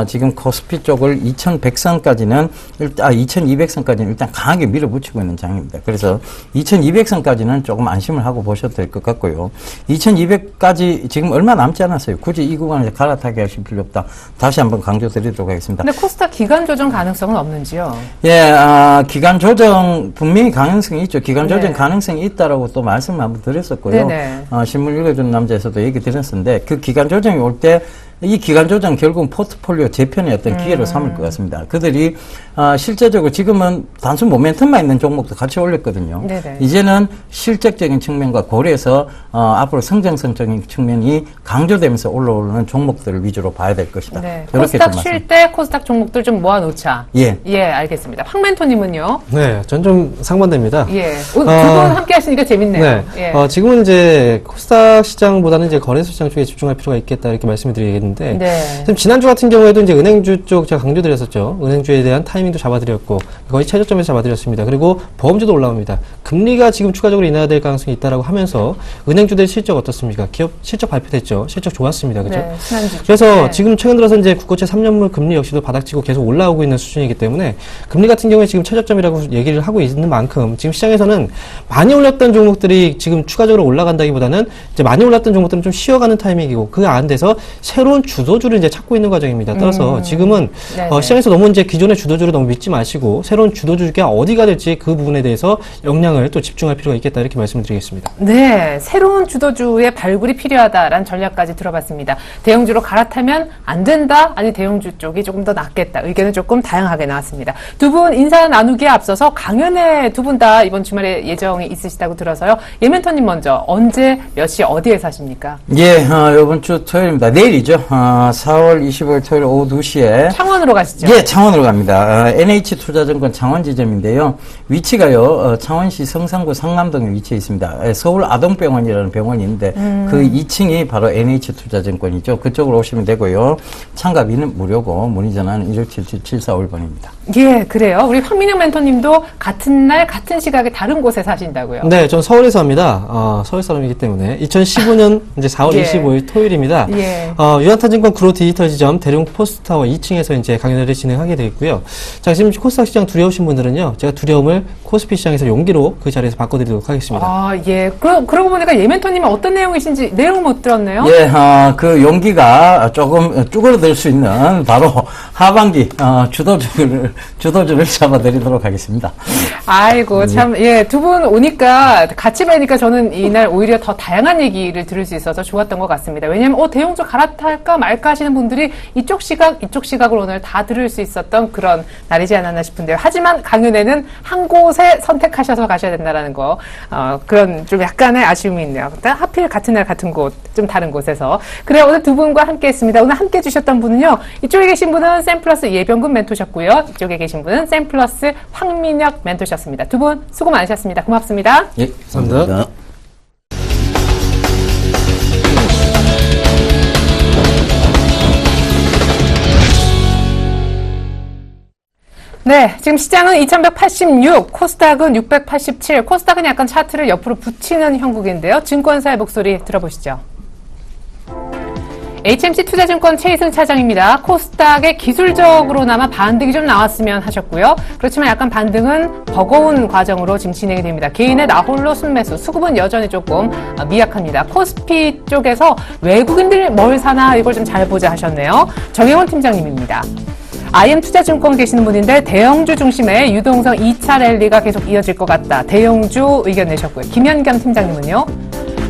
지금 코스피 쪽을 2100선까지는 2200선까지는 일단 강하게 밀어붙이고 있는 장입니다. 그래서 2200선까지는 조금 안심을 하고 보셔도 될 것 같고요. 2200까지 지금 얼마 남지 않았어요. 굳이 이 구간에서 갈아타게 하실 필요 없다. 다시 한번 강조드리도록 하겠습니다. 근데 코스닥 기간 조정 가능성은 없는지요? 예, 기간 조정 분명히 가능성이 있죠. 기간 조정 네. 가능성이 있다라고 또 말씀을 한번 드렸었고요. 네네. 신문 읽어준 남자에서도 얘기 드렸었는데 그 기간 조정이 올 때 이 기간 조정 결국은 포트폴리오 재편의 어떤 기회로 삼을 것 같습니다. 그들이 실제적으로 지금은 단순 모멘텀만 있는 종목도 같이 올렸거든요. 네네. 이제는 실적적인 측면과 고려해서 앞으로 성장성적인 측면이 강조되면서 올라오는 종목들을 위주로 봐야 될 것이다. 네. 이렇게 코스닥 좀 쉴 때 코스닥 종목들 좀 모아놓자. 예. 예, 알겠습니다. 황멘토님은요? 네, 전 좀 상반됩니다. 예. 두 분 함께 하시니까 재밌네요. 네. 예. 지금은 이제 코스닥 시장보다는 이제 거래소 시장 쪽에 집중할 필요가 있겠다 이렇게 말씀을 드리겠는데, 네. 지금 지난주 같은 경우에도 이제 은행주 쪽 제가 강조드렸었죠. 은행주에 대한 타이밍도 잡아드렸고, 거의 최저점에서 잡아드렸습니다. 그리고 보험주도 올라옵니다. 금리가 지금 추가적으로 인하될 가능성이 있다라고 하면서 은행주들 실적 어떻습니까? 기업 실적 발표됐죠. 실적 좋았습니다. 그죠? 네, 지난주. 그래서 네. 지금 최근 들어서 이제 국고채 3년물 금리 역시도 바닥치고 계속 올라오고 있는 수준이기 때문에 금리 같은 경우에 지금 최저점이라고 얘기를 하고 있는 만큼 지금 시장에서는 많이 올랐던 종목들이 지금 추가적으로 올라간다기보다는 이제 많이 올랐던 종목들은 좀 쉬어가는 타이밍이고 그 안에서 새로운 주도주를 이제 찾고 있는 과정입니다. 따라서 지금은 시장에서 너무 이제 기존의 주도주를 너무 믿지 마시고 새로운 주도주가 어디가 될지 그 부분에 대해서 역량을 또 집중할 필요가 있겠다 이렇게 말씀을 드리겠습니다. 네, 새로운 주도주의 발굴이 필요하다라는 전략까지 들어봤습니다. 대형주로 갈아타면 안 된다? 아니 대형주 쪽이 조금 더 낫겠다. 의견은 조금 다양하게 나왔습니다. 두 분 인사 나누기에 앞서서 강연회 두 분 다 이번 주말에 예정이 있으시다고 들어서요. 예멘토님 먼저 언제 몇 시 어디에서 하십니까? 예, 이번 주 토요일입니다. 내일이죠. 4월 25일 토요일 오후 2시에 창원으로 가시죠? 예, 창원으로 갑니다. NH투자증권 창원 지점인데요. 위치가요, 창원시 성산구 상남동에 위치해 있습니다. 서울 아동병원이라는 병원이 있는데 그 2층이 바로 NH투자증권이죠. 그쪽으로 오시면 되고요. 참가비는 무료고 문의 전화는 1677-7451번입니다. 예, 그래요. 우리 황민영 멘토님도 같은 날 같은 시각에 다른 곳에 사신다고요? 네, 전 서울에서 합니다. 서울 사람이기 때문에 2015년 이제 4월 예. 25일 토요일입니다. 예. 유한타증권 그로 디지털 지점 대룡 포스트타워 2층에서 이제 강연회를 진행하게 되겠고요. 자, 지금 코스닥 시장 두려우신 분들은요, 제가 두려움을 코스피 시장에서 용기로 그 자리에서 바꿔드리도록 하겠습니다. 아, 예. 그러고 보니까 예멘토님은 어떤 내용이신지 내용 못 들었네요? 예, 그 용기가 조금 쭈그러들 수 있는 바로 하반기 주도주를 잡아드리도록 하겠습니다. 아이고, 참, 예, 두 분 오니까, 같이 뵈니까 저는 이날 오히려 더 다양한 얘기를 들을 수 있어서 좋았던 것 같습니다. 왜냐면, 대형주 갈아탈까 말까 하시는 분들이 이쪽 시각을 오늘 다 들을 수 있었던 그런 날이지 않았나 싶은데요. 하지만 강연회는 한 곳에 선택하셔서 가셔야 된다라는 거, 그런 좀 약간의 아쉬움이 있네요. 하필 같은 날 같은 곳, 좀 다른 곳에서. 그래요, 오늘 두 분과 함께 했습니다. 오늘 함께 해주셨던 분은요, 이쪽에 계신 분은 샘플러스 예병근 멘토셨고요. 이쪽에 계신 분은 샘플러스 황민혁 멘토셨습니다. 두 분 수고 많으셨습니다. 고맙습니다. 예, 감사합니다. 네, 지금 시장은 2186, 코스닥은 687, 코스닥은 약간 차트를 옆으로 붙이는 형국인데요. 증권사의 목소리 들어보시죠. HMC 투자증권 최희승 차장입니다. 코스닥의 기술적으로나마 반등이 좀 나왔으면 하셨고요. 그렇지만 약간 반등은 버거운 과정으로 지금 진행이 됩니다. 개인의 나홀로 순매수, 수급은 여전히 조금 미약합니다. 코스피 쪽에서 외국인들이 뭘 사나 이걸 좀 잘 보자 하셨네요. 정혜원 팀장님입니다. IM투자증권 계시는 분인데 대형주 중심의 유동성 2차 랠리가 계속 이어질 것 같다. 대형주 의견 내셨고요. 김현겸 팀장님은요.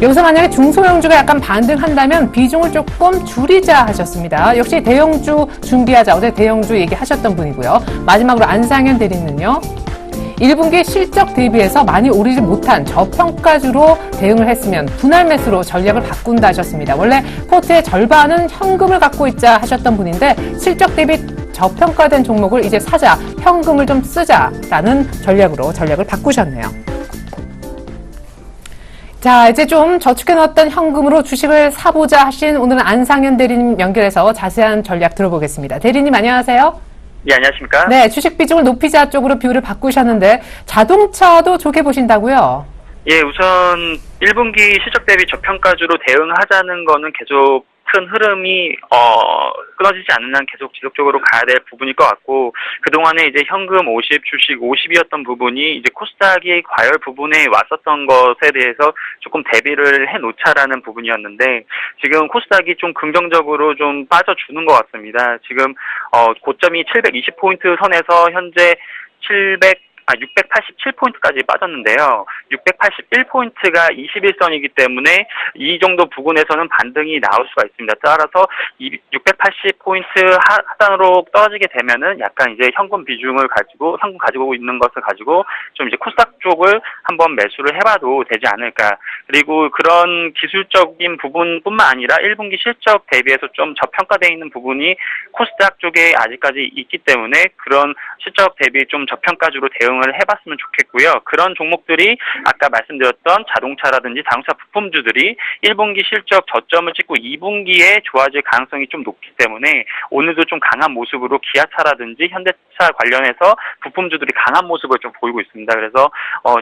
여기서 만약에 중소형주가 약간 반등한다면 비중을 조금 줄이자 하셨습니다. 역시 대형주 준비하자. 어제 대형주 얘기하셨던 분이고요. 마지막으로 안상현 대리는요. 1분기 실적 대비해서 많이 오르지 못한 저평가주로 대응을 했으면 분할 매수로 전략을 바꾼다 하셨습니다. 원래 포트의 절반은 현금을 갖고 있자 하셨던 분인데 실적 대비 저평가된 종목을 이제 사자, 현금을 좀 쓰자라는 전략으로 전략을 바꾸셨네요. 자, 이제 좀 저축해 놓았던 현금으로 주식을 사보자 하신 오늘은 안상현 대리님 연결해서 자세한 전략 들어보겠습니다. 대리님 안녕하세요. 예, 안녕하십니까? 네, 주식 비중을 높이자 쪽으로 비율을 바꾸셨는데 자동차도 좋게 보신다고요? 예, 우선 1분기 실적 대비 저평가주로 대응하자는 거는 계속 큰 흐름이 끊어지지 않는 한 계속 지속적으로 가야 될 부분일 것 같고, 그동안에 이제 현금 50, 주식 50이었던 부분이 이제 코스닥이 과열 부분에 왔었던 것에 대해서 조금 대비를 해 놓자라는 부분이었는데, 지금 코스닥이 좀 긍정적으로 좀 빠져주는 것 같습니다. 지금 고점이 720포인트 선에서 현재 687포인트까지 빠졌는데요. 681포인트가 21선이기 때문에 이 정도 부근에서는 반등이 나올 수가 있습니다. 따라서 680포인트 하단으로 떨어지게 되면은 약간 이제 현금 비중을 가지고, 현금 가지고 있는 것을 가지고 좀 이제 코스닥 쪽을 한번 매수를 해봐도 되지 않을까. 그리고 그런 기술적인 부분뿐만 아니라 1분기 실적 대비해서 좀 저평가되어 있는 부분이 코스닥 쪽에 아직까지 있기 때문에 그런 실적 대비 좀 저평가주로 대응을 해봤으면 좋겠고요. 그런 종목들이 아까 말씀드렸던 자동차라든지 자동차 부품주들이 1분기 실적 저점을 찍고 2분기에 좋아질 가능성이 좀 높기 때문에 오늘도 좀 강한 모습으로 기아차라든지 현대차 관련해서 부품주들이 강한 모습을 좀 보이고 있습니다. 그래서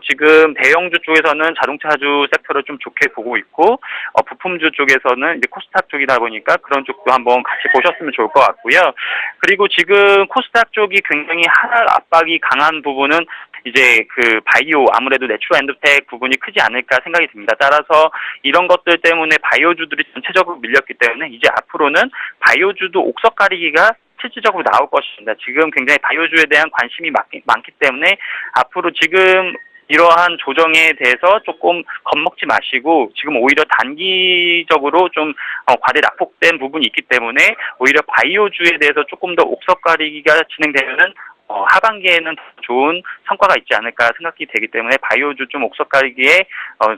지금 대형주 쪽에서는 자동차주 섹터를 좀 좋게 보고 있고, 부품주 쪽에서는 이제 코스닥 쪽이다 보니까 그런 쪽도 한번 같이 보셨으면 좋을 것 같고요. 그리고 지금 코스닥 쪽이 굉장히 하락 압박이 강한 부분은 이제 그 바이오, 아무래도 내추럴 엔드텍 부분이 크지 않을까 생각이 듭니다. 따라서 이런 것들 때문에 바이오주들이 전체적으로 밀렸기 때문에 이제 앞으로는 바이오주도 옥석 가리기가 실질적으로 나올 것입니다. 지금 굉장히 바이오주에 대한 관심이 많기 때문에 앞으로 지금 이러한 조정에 대해서 조금 겁먹지 마시고, 지금 오히려 단기적으로 좀 과대 낙폭된 부분이 있기 때문에 오히려 바이오주에 대해서 조금 더 옥석 가리기가 진행되면은 하반기에는 더 좋은 성과가 있지 않을까 생각이 되기 때문에 바이오주 좀 옥석 가리기에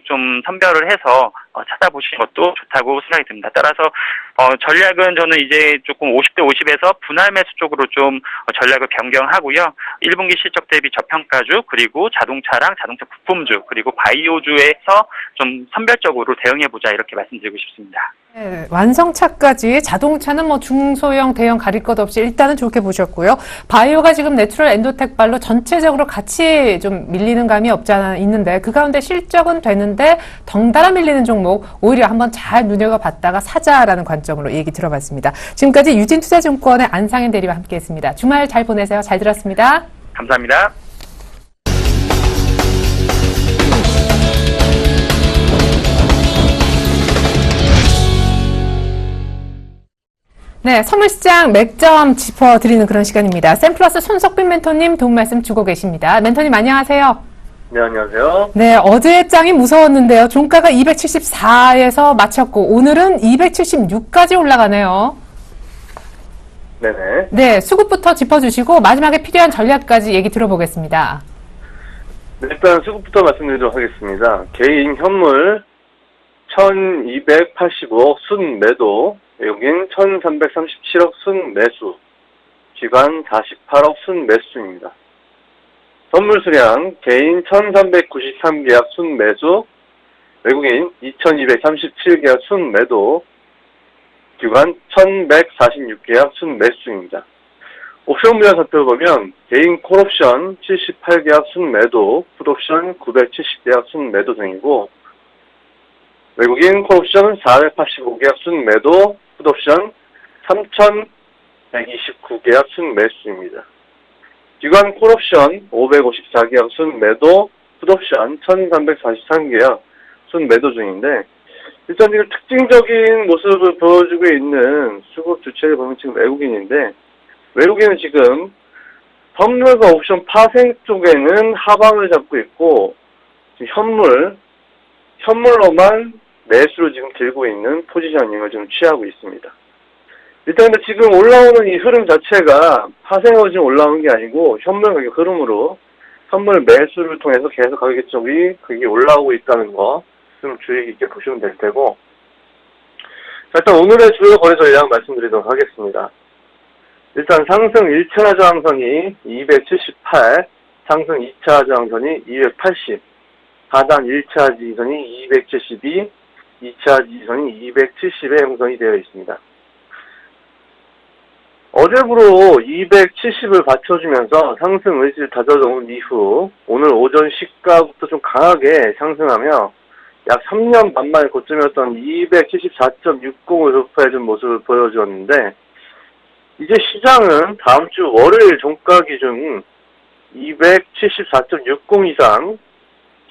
좀 선별을 해서 찾아보시는 것도 좋다고 생각이 듭니다. 따라서 전략은 저는 이제 조금 50대 50에서 분할 매수 쪽으로 좀 전략을 변경하고요. 1분기 실적 대비 저평가주, 그리고 자동차랑 자동차 부품주, 그리고 바이오주에서 좀 선별적으로 대응해보자, 이렇게 말씀드리고 싶습니다. 네, 완성차까지 자동차는 뭐 중소형, 대형 가릴 것 없이 일단은 좋게 보셨고요. 바이오가 지금 내추럴 엔도텍 발로 전체적으로 같이 좀 밀리는 감이 없지 않아 있는데 그 가운데 실적은 되는데 덩달아 밀리는 종목 오히려 한번 잘 눈여겨봤다가 사자라는 관점으로 얘기 들어봤습니다. 지금까지 유진투자증권의 안상현 대리와 함께했습니다. 주말 잘 보내세요. 잘 들었습니다. 감사합니다. 네, 선물시장 맥점 짚어드리는 그런 시간입니다. 샘플러스 손석빈 멘토님 도움 말씀 주고 계십니다. 멘토님 안녕하세요. 네, 안녕하세요. 네, 어제의 장이 무서웠는데요. 종가가 274에서 마쳤고 오늘은 276까지 올라가네요. 네네. 네, 수급부터 짚어주시고 마지막에 필요한 전략까지 얘기 들어보겠습니다. 네, 일단 수급부터 말씀드리도록 하겠습니다. 개인 현물 1285억 순매도, 외국인 1337억 순매수, 기관 48억 순매수입니다. 선물 수량 개인 1393계약 순매수, 외국인 2237계약 순매도, 기관 1146계약 순매수입니다. 옵션 분야 살펴보면 개인 콜옵션 78계약 순매도, 풋옵션 970계약 순매도 등이고 외국인 콜옵션 485계약 순매도, 풋옵션 3129계약 순매수입니다. 기관 콜옵션 554계약 순매도, 풋옵션 1343계약 순매도 중인데 일단 지금 특징적인 모습을 보여주고 있는 수급 주체를 보면 지금 외국인인데 외국인은 지금 선물과 옵션 파생 쪽에는 하방을 잡고 있고 지금 현물로만 매수를 지금 들고 있는 포지셔닝을 지금 취하고 있습니다. 일단 근데 지금 올라오는 이 흐름 자체가 파생으로 지금 올라오는 게 아니고 현물 가격 흐름으로 선물 매수를 통해서 계속 가격 쪽이 그게 올라오고 있다는 거 좀 주의 깊게 보시면 될 테고 자, 일단 오늘의 주요 거래 전략 말씀드리도록 하겠습니다. 일단 상승 1차 저항선이 278, 상승 2차 저항선이 280, 하단 1차 지지선이 272, 2차 지지선이 270에 형성이 되어 있습니다. 어제부로 270을 받쳐주면서 상승 의지를 다져놓은 이후 오늘 오전 시가부터 좀 강하게 상승하며 약 3년 반 만에 고점이었던 274.60을 돌파해준 모습을 보여주었는데 이제 시장은 다음 주 월요일 종가 기준 274.60 이상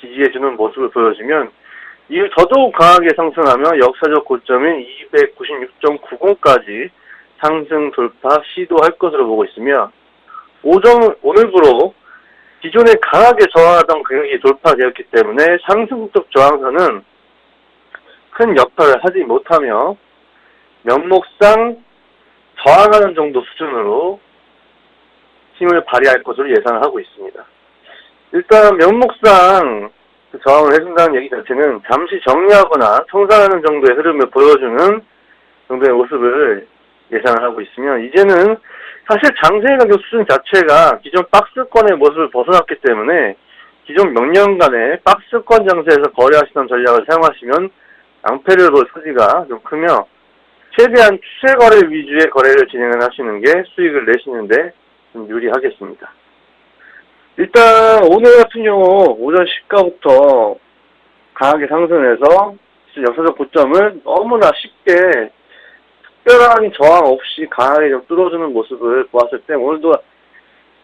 지지해주는 모습을 보여주면 이후 더더욱 강하게 상승하며 역사적 고점인 296.90까지 상승 돌파 시도할 것으로 보고 있으며 오늘부로 기존에 강하게 저항하던 가격이 돌파되었기 때문에 상승적 저항선은 큰 역할을 하지 못하며 면목상 저항하는 정도 수준으로 힘을 발휘할 것으로 예상을 하고 있습니다. 일단 면목상 저항을 해준다는 얘기 자체는 잠시 정리하거나 청산하는 정도의 흐름을 보여주는 정도의 모습을 예상을 하고 있으며 이제는 사실 장세 가격 수준 자체가 기존 박스권의 모습을 벗어났기 때문에 기존 몇 년간의 박스권 장세에서 거래하시던 전략을 사용하시면 낭패를 볼 소지가 좀 크며 최대한 추세 거래 위주의 거래를 진행을 하시는 게 수익을 내시는데 좀 유리하겠습니다. 일단 오늘 같은 경우 오전 시가부터 강하게 상승해서 역사적 고점을 너무나 쉽게 특별한 저항 없이 강하게 좀 뚫어주는 모습을 보았을 때 오늘도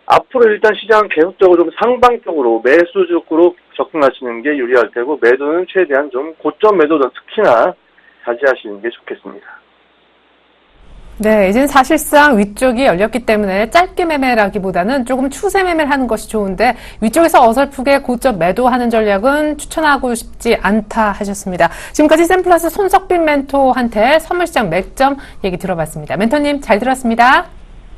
앞으로 일단 시장은 계속적으로 좀 상방적으로 매수적으로 접근하시는 게 유리할 테고 매도는 최대한 좀 고점 매도는 특히나 자제하시는 게 좋겠습니다. 네, 이제는 사실상 위쪽이 열렸기 때문에 짧게 매매라기보다는 조금 추세 매매를 하는 것이 좋은데 위쪽에서 어설프게 고점 매도하는 전략은 추천하고 싶지 않다 하셨습니다. 지금까지 샘플러스 손석빈 멘토한테 선물시장 맥점 얘기 들어봤습니다. 멘토님 잘 들었습니다.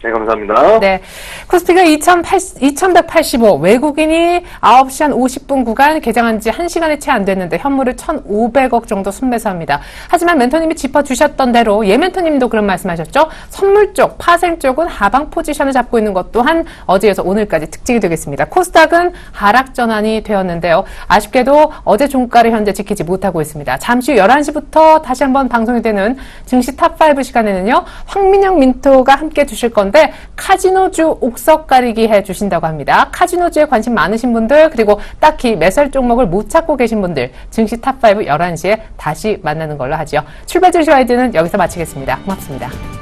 네, 감사합니다. 네. 코스피가 2185, 외국인이 9시 한 50분 구간 개장한 지 1시간이 채 안 됐는데 현물을 1,500억 정도 순매수합니다. 하지만 멘토님이 짚어주셨던 대로 예 멘토님도 그런 말씀하셨죠. 선물 쪽, 파생 쪽은 하방 포지션을 잡고 있는 것 또한 어제에서 오늘까지 특징이 되겠습니다. 코스닥은 하락 전환이 되었는데요. 아쉽게도 어제 종가를 현재 지키지 못하고 있습니다. 잠시 후 11시부터 다시 한번 방송이 되는 증시 탑5 시간에는요. 황민영 민토가 함께 주실 건데 카지노주 옥석 가리기 해주신다고 합니다. 카지노주에 관심 많으신 분들 그리고 딱히 매설 종목을 못 찾고 계신 분들 증시 탑5 11시에 다시 만나는 걸로 하죠. 출발 증시 와이드는 여기서 마치겠습니다. 고맙습니다.